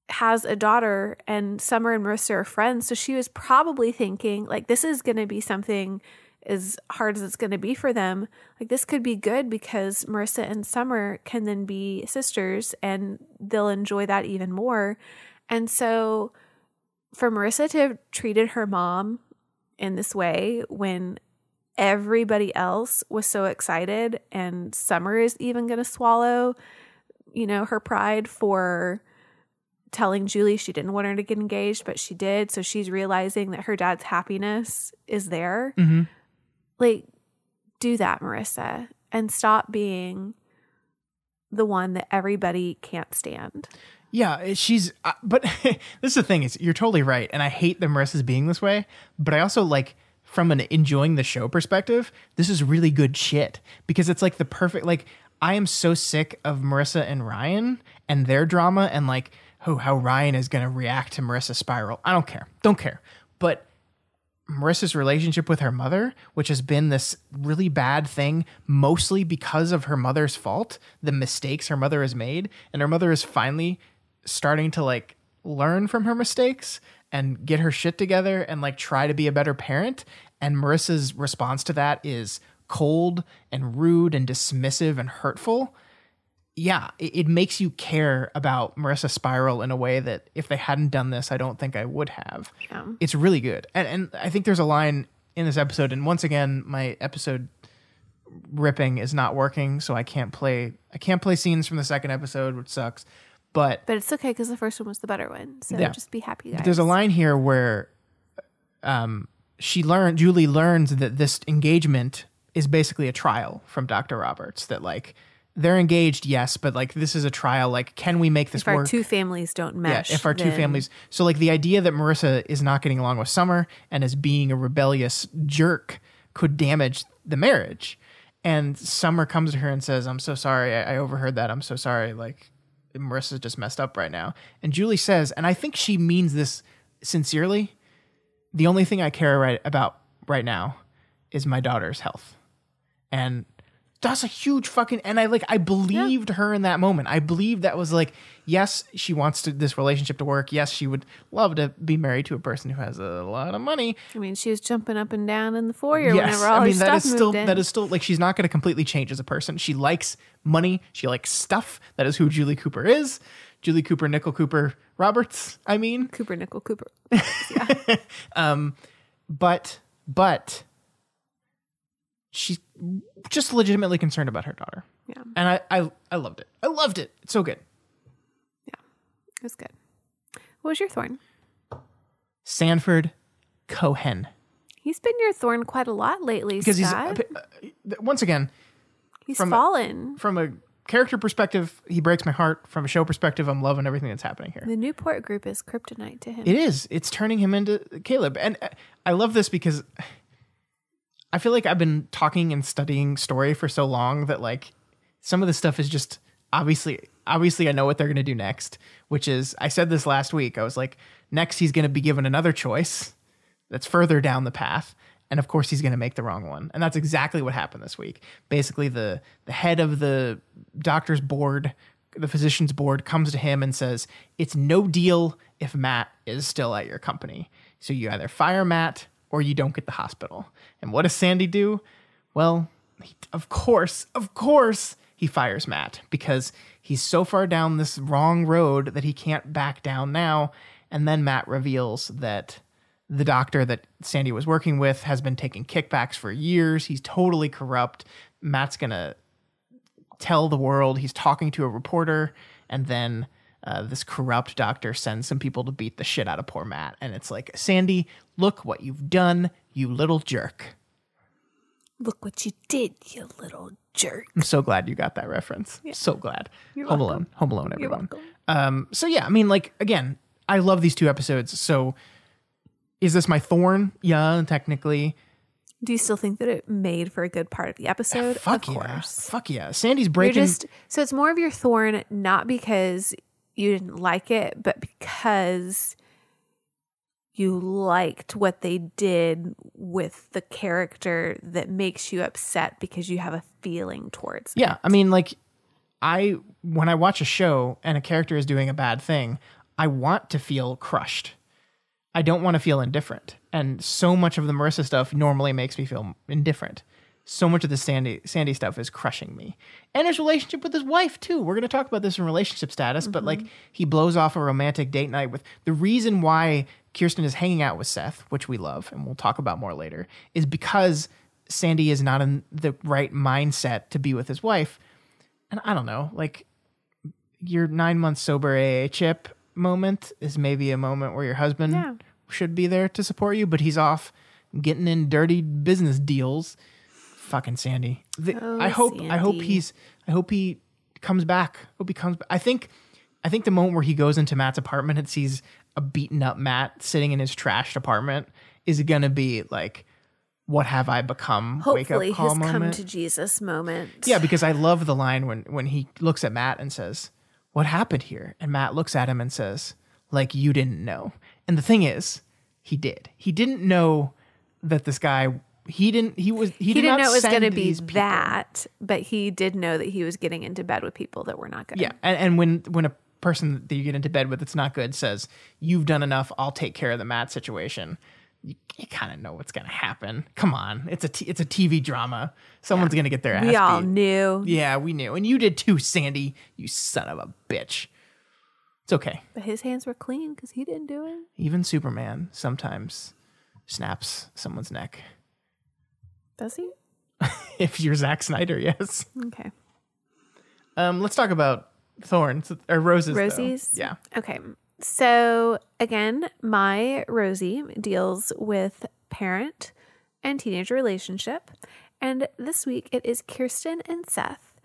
has a daughter and Summer and Marissa are friends. So she was probably thinking like, this is going to be something as hard as it's going to be for them. Like this could be good because Marissa and Summer can then be sisters and they'll enjoy that even more. And so for Marissa to have treated her mom in this way when everybody else was so excited and Summer is even going to swallow, her pride for telling Julie she didn't want her to get engaged, but she did. So she's realizing that her dad's happiness is there. Mm-hmm. Like, do that, Marissa, and stop being the one that everybody can't stand. Yeah, she's, but this is the thing, is you're totally right. And I hate that Marissa's being this way, but I also like, from an enjoying the show perspective, this is really good shit because it's like the perfect, like, I am so sick of Marissa and Ryan and their drama and like, how Ryan is going to react to Marissa's spiral. I don't care. But Marissa's relationship with her mother, which has been this really bad thing, mostly because of her mother's fault, the mistakes her mother has made, and her mother is finally starting to like learn from her mistakes and get her shit together and like try to be a better parent. And Marissa's response to that is cold and rude and dismissive and hurtful. Yeah, it makes you care about Marissa's spiral in a way that if they hadn't done this, I don't think I would have. Yeah. It's really good. And I think there's a line in this episode, and once again, my episode ripping is not working, so I can't play scenes from the second episode, which sucks. But it's okay because the first one was the better one. So just be happy, guys. There's a line here where Julie learns that this engagement is basically a trial from Dr. Roberts, that like they're engaged, yes, but like this is a trial. Like, can we make this work? If our two families don't mesh. Yeah, if our two families. So like the idea that Marissa is not getting along with Summer and is being a rebellious jerk could damage the marriage. And Summer comes to her and says, I'm so sorry. I overheard that. I'm so sorry. Like, Marissa's just messed up right now. And Julie says, and I think she means this sincerely, the only thing I care about right now is my daughter's health. And that's a huge fucking, and I believed her in that moment. I believed that was like, yes, she wants this relationship to work. Yes, she would love to be married to a person who has a lot of money. I mean, she was jumping up and down in the foyer whenever all her stuff moved in. That is still like, she's not going to completely change as a person. She likes money. She likes stuff. That is who Julie Cooper is. Julie Cooper, Nickel Cooper, Roberts. I mean, Cooper, Nickel Cooper. Yeah. But she's just legitimately concerned about her daughter. Yeah. And I loved it. I loved it. It's so good. Yeah. It was good. What was your thorn? Sanford Cohen. He's been your thorn quite a lot lately, Because Scott. Once again, He's fallen. From a character perspective, he breaks my heart. From a show perspective, I'm loving everything that's happening here. The Newport group is kryptonite to him. It is. It's turning him into Caleb. And I love this because I feel like I've been talking and studying story for so long that like some of the stuff is just obviously I know what they're going to do next, which is, I said this last week. I was like, next he's going to be given another choice that's further down the path. And of course he's going to make the wrong one. And that's exactly what happened this week. Basically the head of the doctor's board, the physician's board, comes to him and says, it's no deal if Matt is still at your company. So you either fire Matt or you don't get the hospital. And what does Sandy do? Well, of course, he fires Matt because he's so far down this wrong road that he can't back down now. And then Matt reveals that the doctor that Sandy was working with has been taking kickbacks for years. He's totally corrupt. Matt's going to tell the world he's talking to a reporter, and then this corrupt doctor sends some people to beat the shit out of poor Matt. And it's like, Sandy, look what you've done, you little jerk. Look what you did, you little jerk. I'm so glad you got that reference. Yeah. So glad. You're Home welcome. Alone. Home Alone, everyone. You're welcome. So yeah, I mean, like, again, I love these two episodes. So is this my thorn? Yeah, technically. Do you still think that it made for a good part of the episode? Fuck of yeah. course. Fuck yeah. Sandy's breaking. So it's more of your thorn, not because you didn't like it, but because you liked what they did with the character that makes you upset because you have a feeling towards it. Yeah. I mean, like, when I watch a show and a character is doing a bad thing, I want to feel crushed. I don't want to feel indifferent. And so much of the Marissa stuff normally makes me feel indifferent. So much of the Sandy stuff is crushing me. And his relationship with his wife, too. We're going to talk about this in relationship status, but like, he blows off a romantic date night with the reason why Kirsten is hanging out with Seth, which we love, and we'll talk about more later, is because Sandy is not in the right mindset to be with his wife. And I don't know, like, your 9 months sober AA chip moment is maybe a moment where your husband should be there to support you, but he's off getting in dirty business deals. Fucking Sandy. I hope he comes back. I think the moment where he goes into Matt's apartment and sees a beaten up Matt sitting in his trashed apartment is gonna be like, what have I become? Hopefully wake up call his moment. come to Jesus moment. Yeah, because I love the line when he looks at Matt and says, what happened here? And Matt looks at him and says, like, you didn't know. And the thing is, he did. He didn't know that this guy, he didn't know it was going to be that, but he did know that he was getting into bed with people that were not good. Yeah. And when a person that you get into bed with that's not good says, you've done enough, I'll take care of the Matt situation, you kind of know what's going to happen. Come on. It's a TV drama. Someone's going to get their ass beat. We all knew. Yeah, we knew. And you did too, Sandy, you son of a bitch. It's okay. But his hands were clean because he didn't do it. Even Superman sometimes snaps someone's neck. Does he? If you're Zack Snyder, yes. Okay. Let's talk about thorns or roses. Rosies? Though. Yeah. Okay. So again, my Rosie deals with parent and teenager relationship. And this week it is Kirsten and Seth.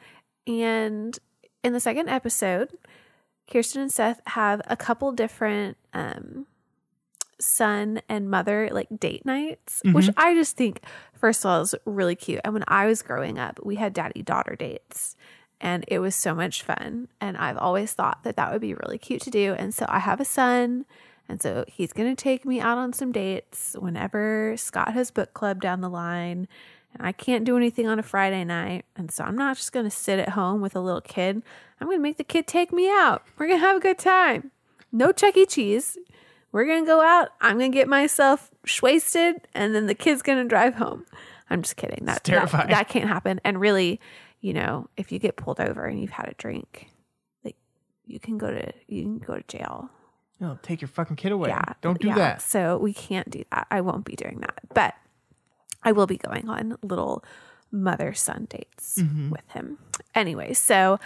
And in the second episode, Kirsten and Seth have a couple different son and mother like date nights, which I just think, first of all, is really cute. And when I was growing up, we had daddy-daughter dates, and it was so much fun. And I've always thought that that would be really cute to do. And so I have a son, and so he's going to take me out on some dates whenever Scott has book club down the line. And I can't do anything on a Friday night. And so I'm not just going to sit at home with a little kid. I'm going to make the kid take me out. We're going to have a good time. No Chuck E. Cheese. We're going to go out. I'm going to get myself wasted. And then the kid's going to drive home. I'm just kidding. That's terrifying. That can't happen. And really, you know, if you get pulled over and you've had a drink, like you can go to jail. No, take your fucking kid away. Yeah. Don't do that. So we can't do that. I won't be doing that. But I will be going on little mother-son dates with him. Anyway, so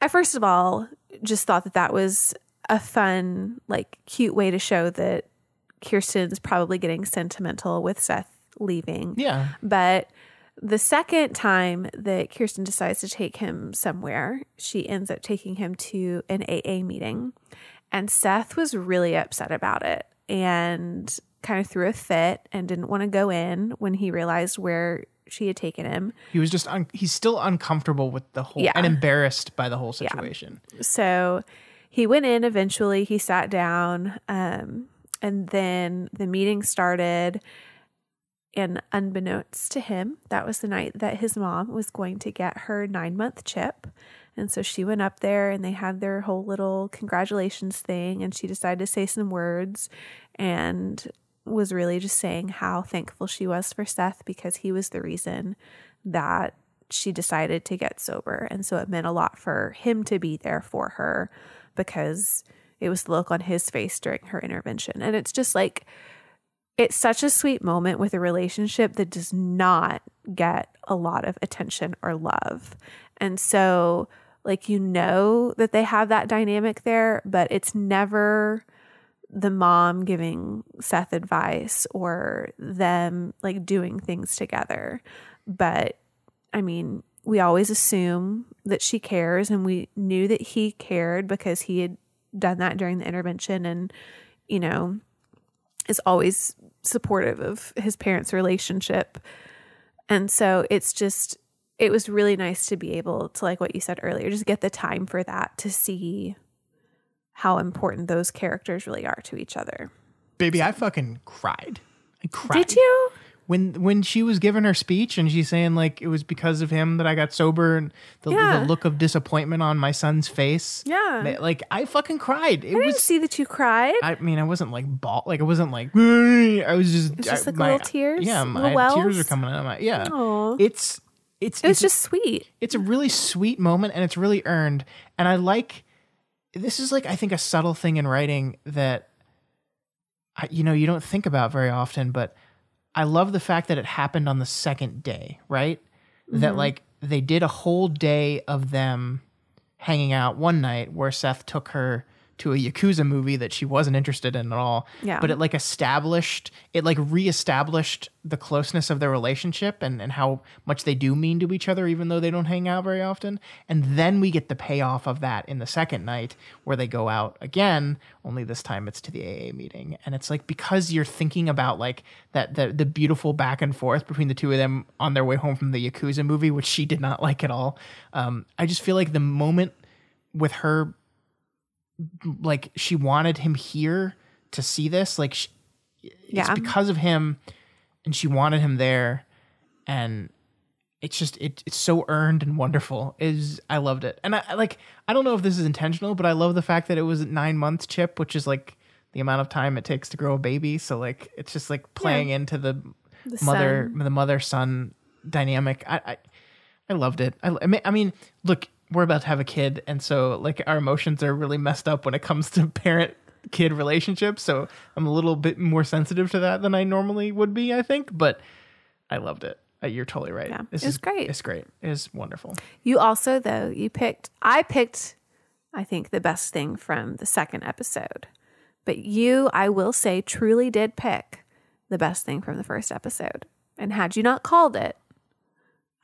I first of all just thought that that was a fun, like, cute way to show that Kirsten's probably getting sentimental with Seth leaving. Yeah. But the second time that Kirsten decides to take him somewhere, she ends up taking him to an AA meeting. And Seth was really upset about it and kind of threw a fit and didn't want to go in when he realized where she had taken him. He was just, he's still uncomfortable with the whole, and embarrassed by the whole situation. Yeah. So he went in eventually, he sat down, and then the meeting started. And unbeknownst to him, that was the night that his mom was going to get her 9-month chip. And so she went up there and they had their whole little congratulations thing. And she decided to say some words and was really just saying how thankful she was for Seth because he was the reason that she decided to get sober. And so it meant a lot for him to be there for her because it was the look on his face during her intervention. And it's just like, it's such a sweet moment with a relationship that does not get a lot of attention or love. And so, like, you know that they have that dynamic there, but it's never the mom giving Seth advice or them, like, doing things together. But, I mean, we always assume that she cares, and we knew that he cared because he had done that during the intervention and, you know, is always supportive of his parents' relationship. And so it's just, it was really nice to be able to, like what you said earlier, just get the time for that to see how important those characters really are to each other. Baby, I fucking cried. I cried. Did you? When she was giving her speech and she's saying, like, it was because of him that I got sober, and the look of disappointment on my son's face. Yeah. Like, I fucking cried. I didn't see that you cried. I mean, I wasn't like I wasn't like, I was just. It's just like little tears? Yeah, my tears are coming out of my, yeah. Aww. It was just sweet. It's a really sweet moment and it's really earned. And I like, this is like, I think a subtle thing in writing that, you know, you don't think about very often, but I love the fact that it happened on the second day, right? Mm-hmm. That, like, they did a whole day of them hanging out one night where Seth took her to a Yakuza movie that she wasn't interested in at all. Yeah. But it reestablished the closeness of their relationship and how much they do mean to each other, even though they don't hang out very often. And then we get the payoff of that in the second night where they go out again, only this time it's to the AA meeting. And it's like, because you're thinking about, like, that the beautiful back and forth between the two of them on their way home from the Yakuza movie, which she did not like at all. I just feel like the moment with her, like, she wanted him here to see this, like, it's because of him and she wanted him there, and it's just it's so earned and wonderful. I loved it. And I don't know if this is intentional, but I love the fact that it was a 9-month chip, which is like the amount of time it takes to grow a baby. So, like, it's just like playing into the mother-son dynamic. I loved it. I mean, look, we're about to have a kid, and so, like, our emotions are really messed up when it comes to parent-kid relationships, so I'm a little bit more sensitive to that than I normally would be, I think, but I loved it. You're totally right. Yeah, it's great. It's great. It's wonderful. You also, though, I picked, I think, the best thing from the second episode, but you, I will say, truly did pick the best thing from the first episode, and had you not called it,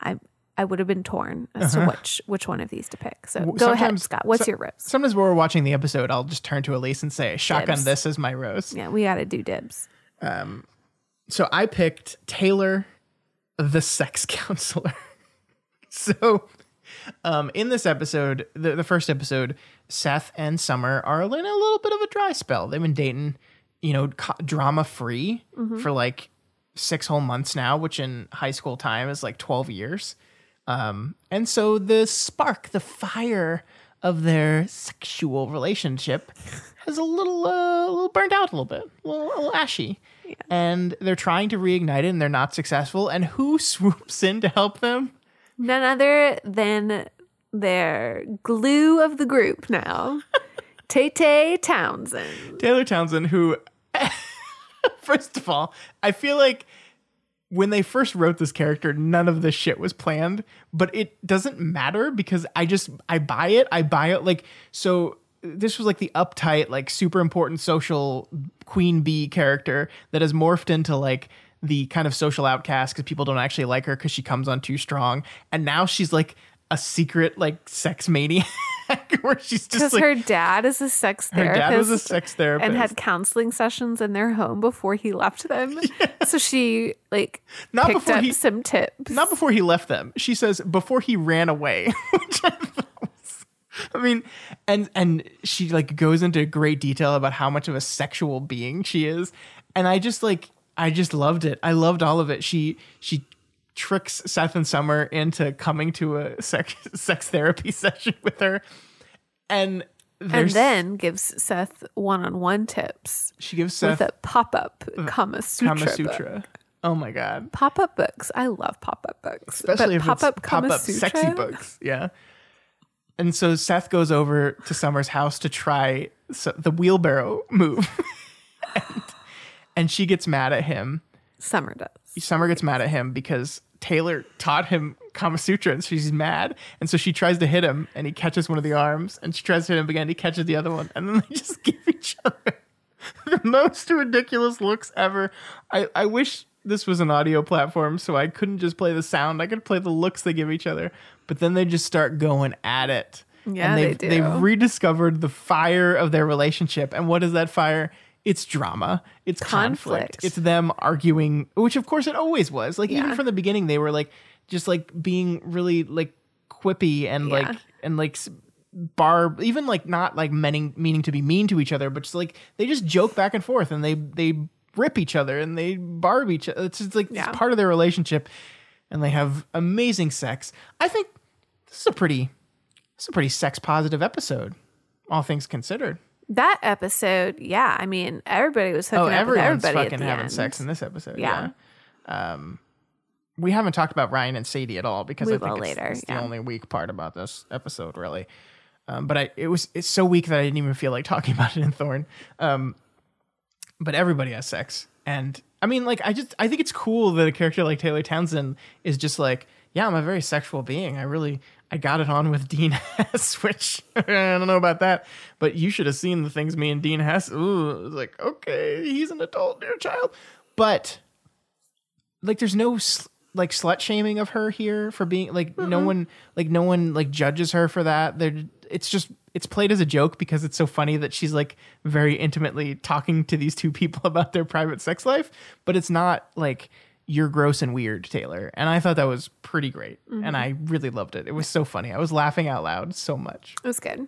I I would have been torn as to which one of these to pick. So go ahead, Scott. What's your rose? Sometimes when we're watching the episode, I'll just turn to Elyse and say, shotgun Dibs. this as my rose. Yeah, we got to do dibs. So I picked Taylor, the sex counselor. So in this episode, the first episode, Seth and Summer are in a little bit of a dry spell. They've been dating, drama free for like 6 whole months now, which in high school time is like 12 years. And so the spark, the fire of their sexual relationship has a little burnt out a little bit, a little ashy. Yeah. And they're trying to reignite it and they're not successful. And who swoops in to help them? None other than their glue of the group now, Tay Townsend. Taylor Townsend, who, first of all, I feel like when they first wrote this character, none of this shit was planned, but it doesn't matter because I buy it. Like, so this was like the uptight, like super important social queen bee character that has morphed into like the kind of social outcast because people don't actually like her because she comes on too strong. And now she's like a secret like sex maniac where she's just because like, her dad is a sex therapist. Her dad was a sex therapist and had counseling sessions in their home before he left them. Yeah. So she like picked up some tips. Not before he left them. She says before he ran away, which I thought was, I mean, and she like goes into great detail about how much of a sexual being she is, and I just loved it. I loved all of it. She tricks Seth and Summer into coming to a sex therapy session with her, and then gives Seth one-on-one tips. She gives Seth with a pop-up Kama Sutra book. Oh my god, pop-up books! I love pop-up books, especially if pop-up it's pop-up sexy books. Yeah. And so Seth goes over to Summer's house to try the wheelbarrow move, and she gets mad at him. Summer does. Summer gets mad at him because Taylor taught him Kama Sutra, and so she's mad. And so she tries to hit him, and he catches one of the arms, and she tries to hit him again, he catches the other one, and then they just give each other the most ridiculous looks ever. I wish this was an audio platform, so I couldn't just play the sound. I could play the looks they give each other, but then they just start going at it. Yeah, and they do. They've rediscovered the fire of their relationship. And what is that fire? It's drama. It's conflict. It's them arguing, which of course it always was. Like even from the beginning, they were like just like being really like quippy and like even like not like meaning to be mean to each other, but just like they just joke back and forth and they rip each other and they barb each other. It's just like it's part of their relationship, and they have amazing sex. I think this is a pretty sex positive episode, all things considered. That episode, yeah. I mean, everybody was hooking up with everybody fucking at the having end. sex in this episode. Yeah. We haven't talked about Ryan and Sadie at all because We I think will it's later, the only weak part about this episode, really. But it's so weak that I didn't even feel like talking about it in Thorn. But everybody has sex, and I mean, like, I think it's cool that a character like Taylor Townsend is just like, yeah, I'm a very sexual being. I got it on with Dean Hess, which I don't know about that, but you should have seen the things me and Dean Hess. Ooh, it was like, okay, he's an adult, dear child. But like, there's no like slut shaming of her here for being like, no one like judges her for that. It's played as a joke because it's so funny that she's like very intimately talking to these two people about their private sex life, but it's not like, you're gross and weird, Taylor. And I thought that was pretty great. And I really loved it. It was so funny. I was laughing out loud so much. It was good.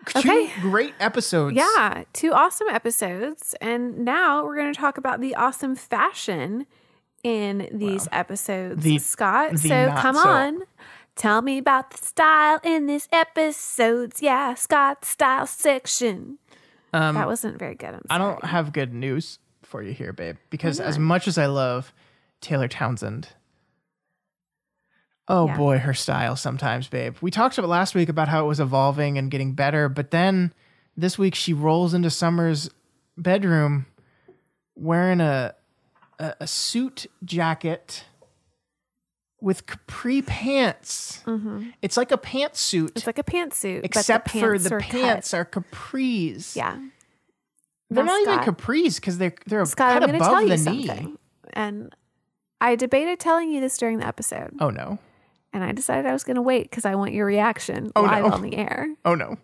Two great episodes. Yeah, 2 awesome episodes. And now we're going to talk about the awesome fashion in these episodes, Scott. So come on. Tell me about the style in these episodes. Yeah, Scott's style section. That wasn't very good. I don't have good news for you here, babe, because as much as I love Taylor Townsend, boy, her style sometimes, babe. We talked about last week about how it was evolving and getting better, but then this week she rolls into Summer's bedroom wearing a suit jacket with capri pants. It's like a pantsuit. It's like a pantsuit, except for the pants are capris. Yeah. They're not even capris because they're Scott, cut I'm above tell the you knee. something. And I debated telling you this during the episode. Oh, no. And I decided I was going to wait because I want your reaction Oh, live no. on the air. Oh, no.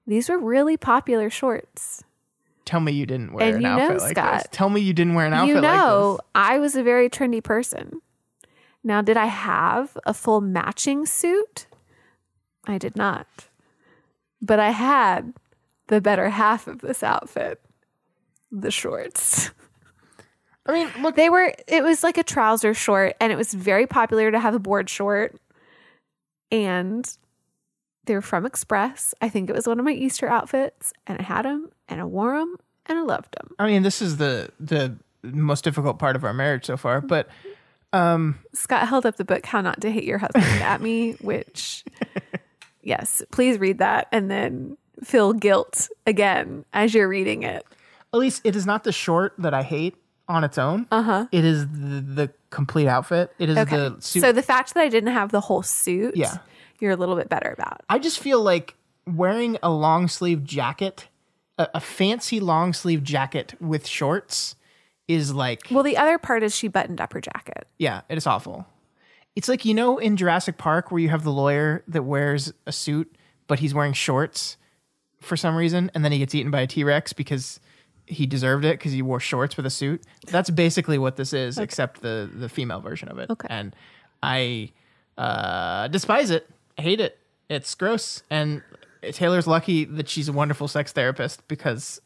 These were really popular shorts. Tell me you didn't wear And an you outfit know, like Scott, this. Tell me you didn't wear an outfit You know, like this. I was a very trendy person. Now, did I have a full matching suit? I did not. But I had the better half of this outfit, the shorts. I mean, look. It was like a trouser short, and it was very popular to have a board short. And they were from Express. I think it was one of my Easter outfits, and I had them, and I wore them, and I loved them. I mean, this is the most difficult part of our marriage so far, but Scott held up the book, How Not to Hate Your Husband, at me, which, yes, please read that and then feel guilt again as you're reading it. Elyse, it is not the short that I hate on its own. It is the complete outfit. It is the suit. So the fact that I didn't have the whole suit, Yeah. you're a little bit better about. I just feel like wearing a long sleeve jacket, a fancy long sleeve jacket with shorts is like... Well, the other part is she buttoned up her jacket. Yeah, it is awful. It's like, you know, in Jurassic Park where you have the lawyer that wears a suit, but he's wearing shorts for some reason, and then he gets eaten by a T-Rex because he deserved it because he wore shorts with a suit. That's basically what this is, except the female version of it. Okay. And I despise it. I hate it. It's gross. And Taylor's lucky that she's a wonderful sex therapist because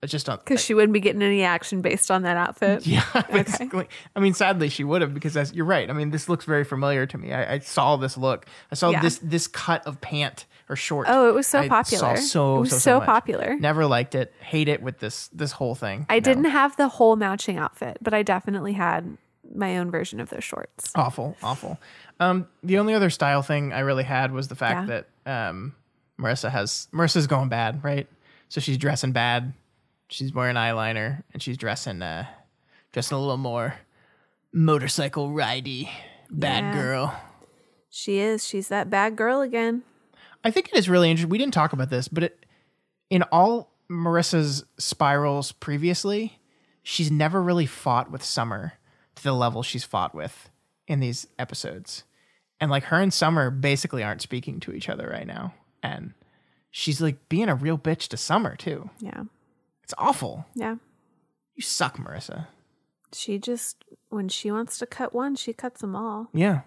it's just not... Because she wouldn't be getting any action based on that outfit. Yeah, basically. I mean, sadly, she would have because you're right. I mean, this looks very familiar to me. I saw this look. I saw this cut of pant or short. Oh, it was so I popular. Saw it was so so much. popular. Never liked it. Hate it with this whole thing. I didn't have the whole matching outfit, but I definitely had my own version of those shorts. Awful. The only other style thing I really had was the fact that Marissa's going bad, right? So she's dressing bad. She's wearing eyeliner and she's dressing a little more motorcycle ridey bad girl. She is. She's that bad girl again. I think it is really interesting. We didn't talk about this, but in all Marissa's spirals previously, she's never really fought with Summer to the level she's fought with in these episodes. And like her and Summer basically aren't speaking to each other right now. And she's like being a real bitch to Summer too. Yeah. It's awful. Yeah. You suck, Marissa. She just, when she wants to cut one, she cuts them all. Yeah.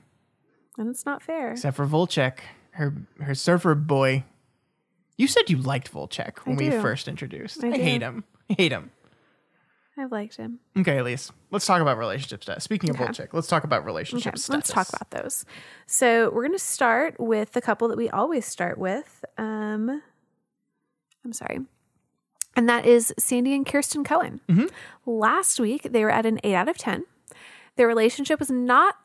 And it's not fair. Except for Volchek, her surfer boy. You said you liked Volchek when we first introduced. I hate him. I've liked him. Okay, Elyse, let's talk about relationship status. Speaking of Volchek, let's talk about relationship status. Let's talk about those. So we're going to start with the couple that we always start with. I'm sorry. And that is Sandy and Kirsten Cohen. Mm-hmm. Last week, they were at an 8 out of 10. Their relationship was not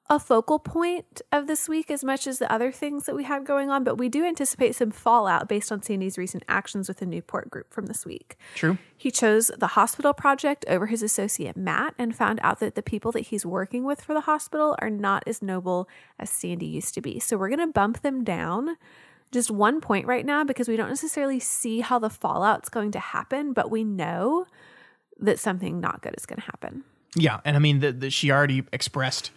a focal point of this week as much as the other things that we had going on, but we do anticipate some fallout based on Sandy's recent actions with the Newport group from this week. True. He chose the hospital project over his associate Matt and found out that the people that he's working with for the hospital are not as noble as Sandy used to be. So we're going to bump them down just 1 point right now because we don't necessarily see how the fallout's going to happen, but we know that something not good is going to happen. Yeah, and I mean, she already expressed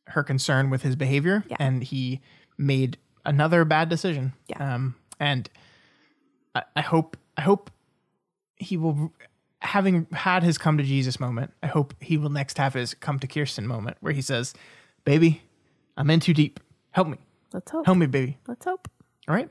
her concern with his behavior, and he made another bad decision. Yeah. And I hope he will, having had his come to Jesus moment, I hope he will next have his come to Kirsten moment where he says, "Baby, I'm in too deep. Help me. Let's hope. Help me, baby." Let's hope. All right.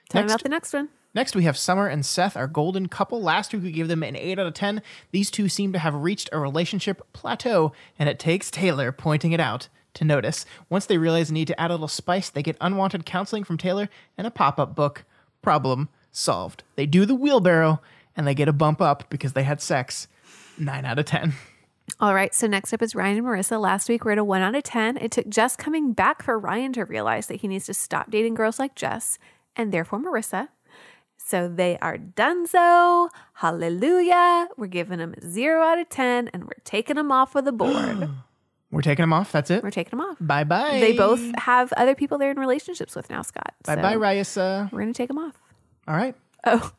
Tell me about the next one. Next, we have Summer and Seth, our golden couple. Last week, we gave them an 8 out of 10. These two seem to have reached a relationship plateau, and it takes Taylor pointing it out to notice. Once they realize they need to add a little spice, they get unwanted counseling from Taylor and a pop-up book. Problem solved. They do the wheelbarrow, and they get a bump up because they had sex. 9 out of 10. All right, so next up is Ryan and Marissa. Last week, we're at a 1 out of 10. It took Jess coming back for Ryan to realize that he needs to stop dating girls like Jess, and therefore Marissa. So they are donezo. Hallelujah. We're giving them 0 out of 10, and we're taking them off of the board. We're taking them off? That's it? We're taking them off. Bye-bye. They both have other people they're in relationships with now, Scott. Bye-bye, Ryessa. We're going to take them off. All right. Oh.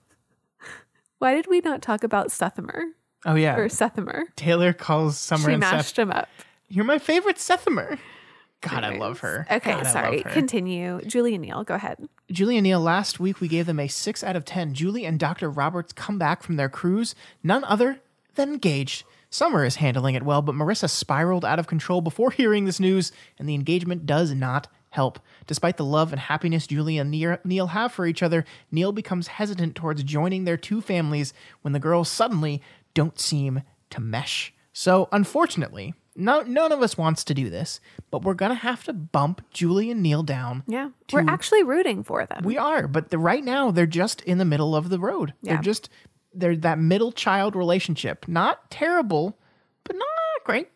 Why did we not talk about Sethimer? Oh, yeah. Or Sethimer? Taylor calls Summer She and Seth. mashed him up. You're my favorite Sethimer. God, I Anyways. love her. Okay, God, I sorry. love her. Continue. Julie and Neil, go ahead. Julie and Neil, last week we gave them a 6 out of 10. Julie and Dr. Roberts come back from their cruise, none other than engaged. Summer is handling it well, but Marissa spiraled out of control before hearing this news, and the engagement does not help. Despite the love and happiness Julie and Neil have for each other, Neil becomes hesitant towards joining their two families when the girls suddenly don't seem to mesh. So, unfortunately, none of us wants to do this, but we're going to have to bump Julie and Neil down. Yeah. We're actually rooting for them. We are, but right now they're just in the middle of the road. Yeah. They're that middle child relationship. Not terrible, but not great.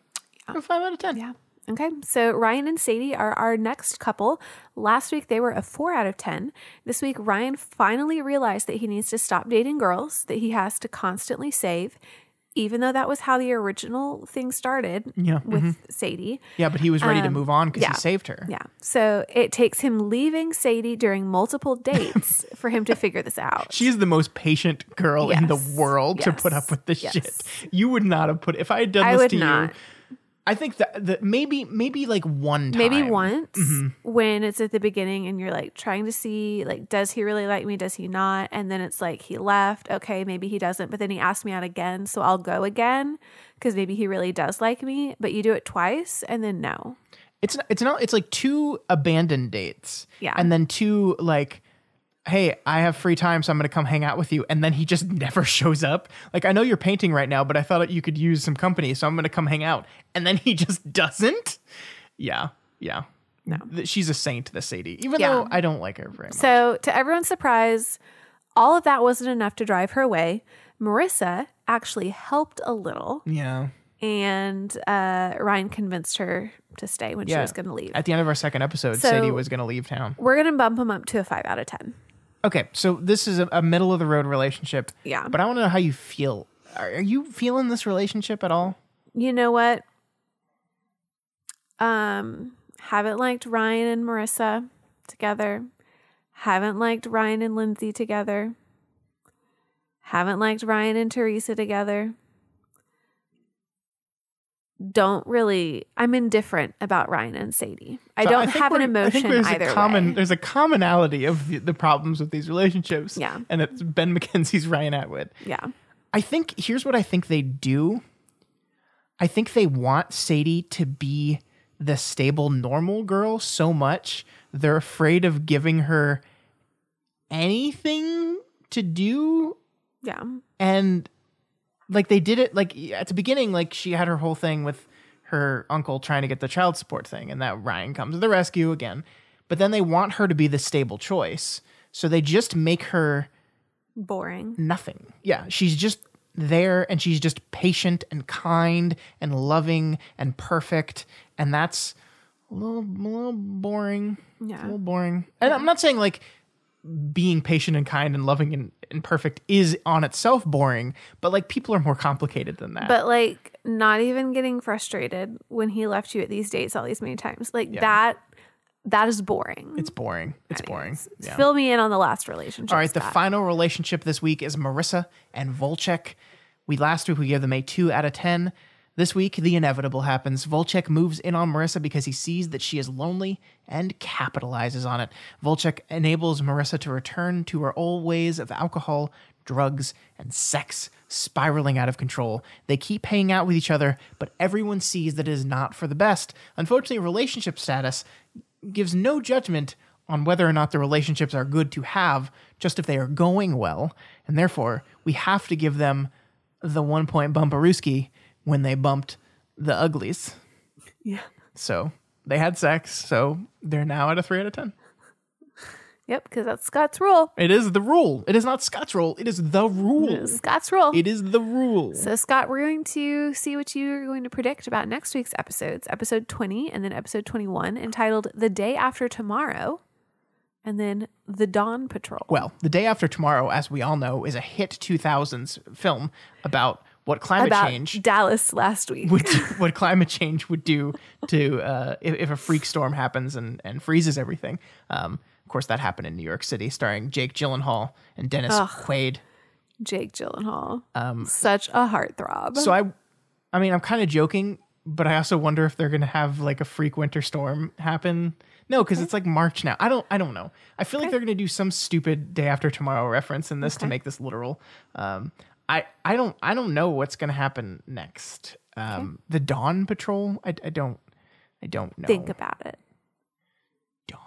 A 5 out of 10. Yeah. Okay. So Ryan and Sadie are our next couple. Last week they were a 4 out of 10. This week Ryan finally realized that he needs to stop dating girls, that he has to constantly save, even though that was how the original thing started with Sadie. Yeah, but he was ready to move on because yeah. he saved her. Yeah. So it takes him leaving Sadie during multiple dates for him to figure this out. She's the most patient girl in the world to put up with this shit. You would not have if I had done this to you. I think that maybe like one time. Maybe once when it's at the beginning and you're like trying to see, like, does he really like me? Does he not? And then it's like he left. Okay, maybe he doesn't. But then he asked me out again. So I'll go again because maybe he really does like me. But you do it twice and then no. It's like 2 abandoned dates. Yeah. And then 2 like, hey, I have free time, so I'm going to come hang out with you. And then he just never shows up. Like, I know you're painting right now, but I thought you could use some company, so I'm going to come hang out. And then he just doesn't. Yeah. No. She's a saint, the Sadie, even though I don't like her very much. So to everyone's surprise, all of that wasn't enough to drive her away. Marissa actually helped a little. Yeah. And Ryan convinced her to stay when she was going to leave. At the end of our second episode, Sadie was going to leave town. We're going to bump him up to a 5 out of 10. Okay, so this is a middle of the road relationship. Yeah. But I want to know how you feel. Are you feeling this relationship at all? You know what? Haven't liked Ryan and Marissa together. Haven't liked Ryan and Lindsay together. Haven't liked Ryan and Teresa together. I'm indifferent about Ryan and Sadie. I don't have an emotion either way. There's a commonality of the problems with these relationships. Yeah. And it's Ben McKenzie's Ryan Atwood. Yeah. Here's what I think they do. I think they want Sadie to be the stable, normal girl so much, they're afraid of giving her anything to do. Yeah. And like they did it, like at the beginning, like she had her whole thing with her uncle trying to get the child support thing, and that Ryan comes to the rescue again. But then they want her to be the stable choice. So they just make her boring. Nothing. Yeah. She's just there, and she's just patient and kind and loving and perfect. And that's a little boring. Yeah. A little boring. And I'm not saying like being patient and kind and loving and perfect is on itself boring, but like people are more complicated than that. But like not even getting frustrated when he left you at these dates all these many times. Like that is boring. It's boring. It's boring. Yeah. Fill me in on the last relationship. All right, the final relationship this week is Marissa and Volchek. Last week we gave them a 2 out of 10. This week, the inevitable happens. Volchek moves in on Marissa because he sees that she is lonely and capitalizes on it. Volchek enables Marissa to return to her old ways of alcohol, drugs, and sex, spiraling out of control. They keep hanging out with each other, but everyone sees that it is not for the best. Unfortunately, relationship status gives no judgment on whether or not the relationships are good to have, just if they are going well. And therefore, we have to give them the 1 point bumparooski when they bumped the uglies. Yeah. So they had sex, so they're now at a 3 out of 10. Yep, because that's Scott's rule. It is the rule. It is not Scott's rule. It is the rule. It is Scott's rule. It is the rule. So, Scott, we're going to see what you're going to predict about next week's episodes. Episode 20 and then episode 21, entitled The Day After Tomorrow, and then The Dawn Patrol. Well, The Day After Tomorrow, as we all know, is a hit 2000s film about what climate change Dallas last week. What climate change would do to if a freak storm happens and freezes everything. Of course, that happened in New York City, starring Jake Gyllenhaal and Dennis Quaid. Jake Gyllenhaal, such a heartthrob. So I mean, I'm kind of joking, but I also wonder if they're going to have like a freak winter storm happen. No, because it's like March now. I don't know. I feel like they're going to do some stupid Day After Tomorrow reference in this to make this literal. I don't know what's going to happen next. The Dawn Patrol. I don't know. Think about it. Dawn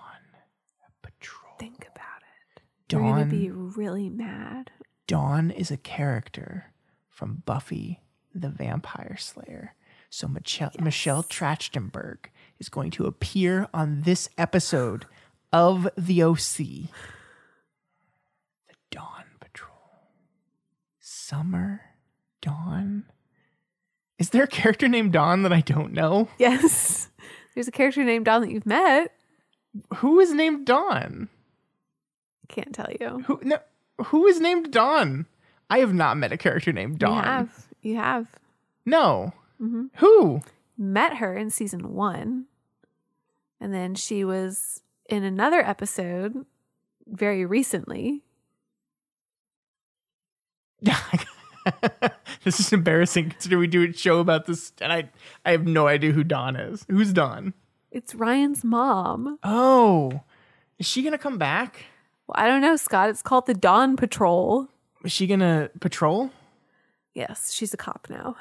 Patrol. Think about it. Dawn. You're going to be really mad. Dawn is a character from Buffy the Vampire Slayer. So Michelle Trachtenberg is going to appear on this episode of the OC. The Dawn Patrol. Summer Dawn. Is there a character named Dawn that I don't know? Yes. There's a character named Dawn that you've met. Who is named Dawn? Can't tell you. Who is named Dawn? I have not met a character named Dawn. You have. No. Mm-hmm. Who? Met her in season 1. And then she was in another episode very recently. This is embarrassing considering we do a show about this and I have no idea who Dawn is. Who's Dawn? It's Ryan's mom. Oh. Is she going to come back? Well, I don't know, Scott. It's called the Dawn Patrol. Is she going to patrol? Yes, she's a cop now.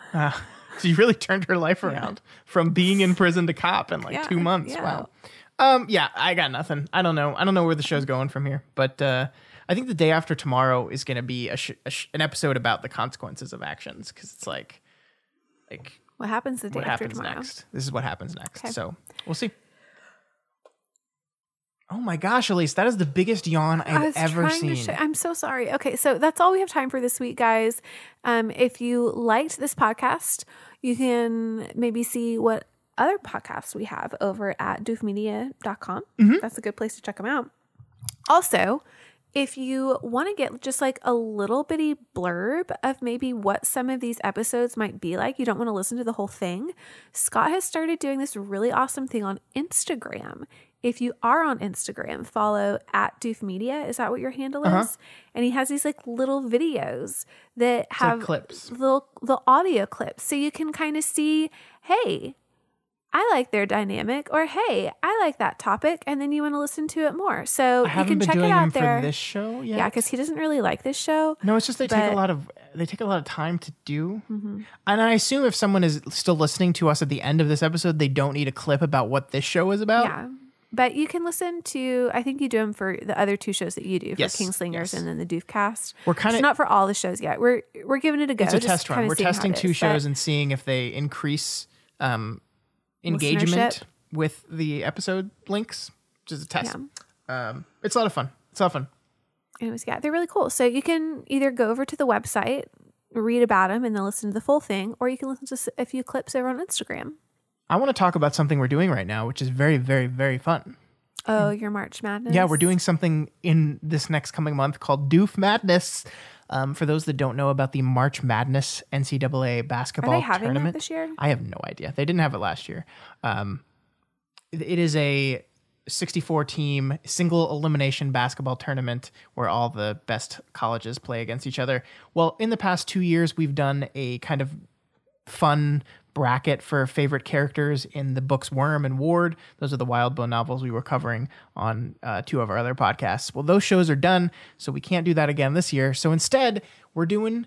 So you really turned her life around from being in prison to cop in like 2 months. Yeah. Wow. Yeah, I got nothing. I don't know where the show's going from here. But I think the Day After Tomorrow is going to be an episode about the consequences of actions because it's like what happens the day after happens tomorrow? next. This is what happens next. Okay. So we'll see. Oh my gosh, Elyse, that is the biggest yawn I've ever seen. I'm so sorry. Okay, so that's all we have time for this week, guys. If you liked this podcast, you can maybe see what other podcasts we have over at doofmedia.com. Mm-hmm. That's a good place to check them out. Also, if you want to get just like a little bitty blurb of maybe what some of these episodes might be like, you don't want to listen to the whole thing, Scott has started doing this really awesome thing on Instagram. If you are on Instagram, follow at Doof Media. Is that what your handle is? And he has these like little videos that have like clips, little audio clips. So you can kind of see, hey, I like their dynamic, or hey, I like that topic, and then you want to listen to it more. So you can check it out there. For this show yet. Yeah, because he doesn't really like this show. No, it's just they take a lot of time to do. Mm-hmm. And I assume if someone is still listening to us at the end of this episode, they don't need a clip about what this show is about. Yeah. But you can listen to, I think you do them for the other 2 shows that you do, for Kingslingers and then the Doofcast. We're kind of not for all the shows yet. We're giving it a go. It's a test run. We're testing 2 shows and seeing if they increase engagement with the episode links, which is a test. Yeah. It's a lot of fun. Anyways, yeah, they're really cool. So you can either go over to the website, read about them, and then listen to the full thing, or you can listen to a few clips over on Instagram. I want to talk about something we're doing right now, which is very, very, very fun. Oh, your March Madness? Yeah, we're doing something in this next coming month called Doof Madness. For those that don't know about the March Madness NCAA basketball tournament. Are they having it this year? I have no idea. They didn't have it last year. It is a 64-team single elimination basketball tournament where all the best colleges play against each other. Well, in the past 2 years, we've done a kind of fun bracket for favorite characters in the books Worm and Ward. Those are the Wildbow novels we were covering on 2 of our other podcasts. Well, those shows are done, so we can't do that again this year. So instead, we're doing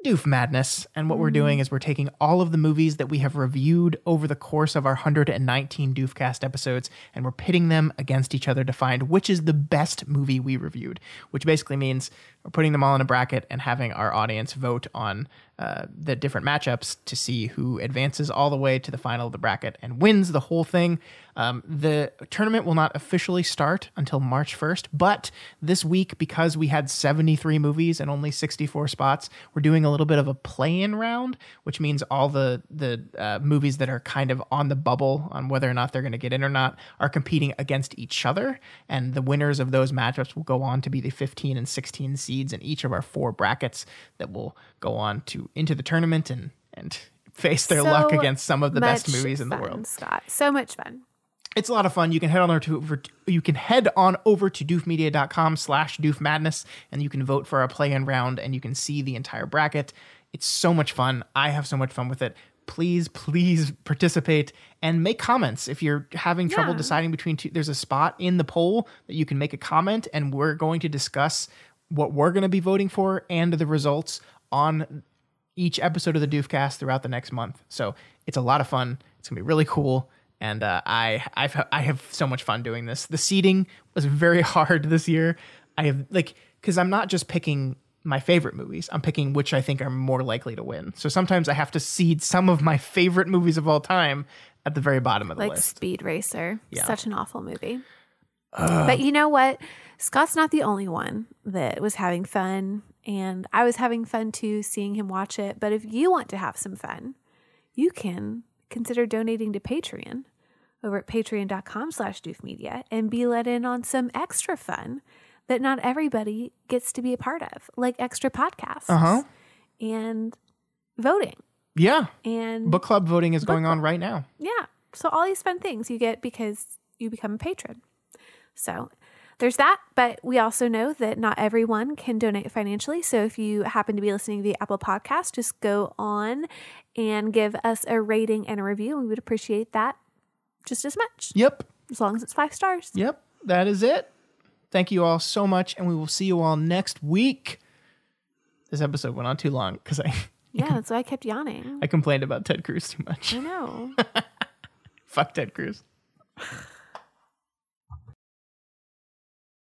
Doof Madness. And what we're doing is we're taking all of the movies that we have reviewed over the course of our 119 Doofcast episodes, and we're pitting them against each other to find which is the best movie we reviewed, which basically means we're putting them all in a bracket and having our audience vote on the different matchups to see who advances all the way to the final of the bracket and wins the whole thing. The tournament will not officially start until March 1st, but this week, because we had 73 movies and only 64 spots, we're doing a little bit of a play-in round, which means all the movies that are kind of on the bubble on whether or not they're going to get in or not are competing against each other, and the winners of those matchups will go on to be the 15 and 16 seeds in each of our 4 brackets that will go on to into the tournament and face their luck against some of the best movies in the world. Scott, so much fun. It's a lot of fun. You can head on over to doofmedia.com/doofmadness, and you can vote for our play-in round, and you can see the entire bracket. It's so much fun. I have so much fun with it. please participate and make comments. If you're having trouble deciding between two, there's a spot in the poll that you can make a comment, and we're going to discuss what we're going to be voting for and the results on each episode of the Doofcast throughout the next month. So it's a lot of fun. It's gonna be really cool. And I have so much fun doing this. The seeding was very hard this year. Because I'm not just picking my favorite movies. I'm picking which I think are more likely to win. So sometimes I have to seed some of my favorite movies of all time at the very bottom of the list. Like Speed Racer. Yeah. Such an awful movie. But you know what? Scott's not the only one that was having fun. And I was having fun too, seeing him watch it. But if you want to have some fun, you can consider donating to Patreon over at patreon.com/doofmedia and be let in on some extra fun that not everybody gets to be a part of, like extra podcasts and voting. Yeah. And book club voting is going on right now. Yeah. So all these fun things you get because you become a patron. So there's that. But we also know that not everyone can donate financially. So if you happen to be listening to the Apple Podcast, just go on and give us a rating and a review. We would appreciate that just as much. Yep. As long as it's 5 stars. Yep. That is it. Thank you all so much, and we will see you all next week. This episode went on too long because that's why I kept yawning. I complained about Ted Cruz too much. I know. Fuck Ted Cruz.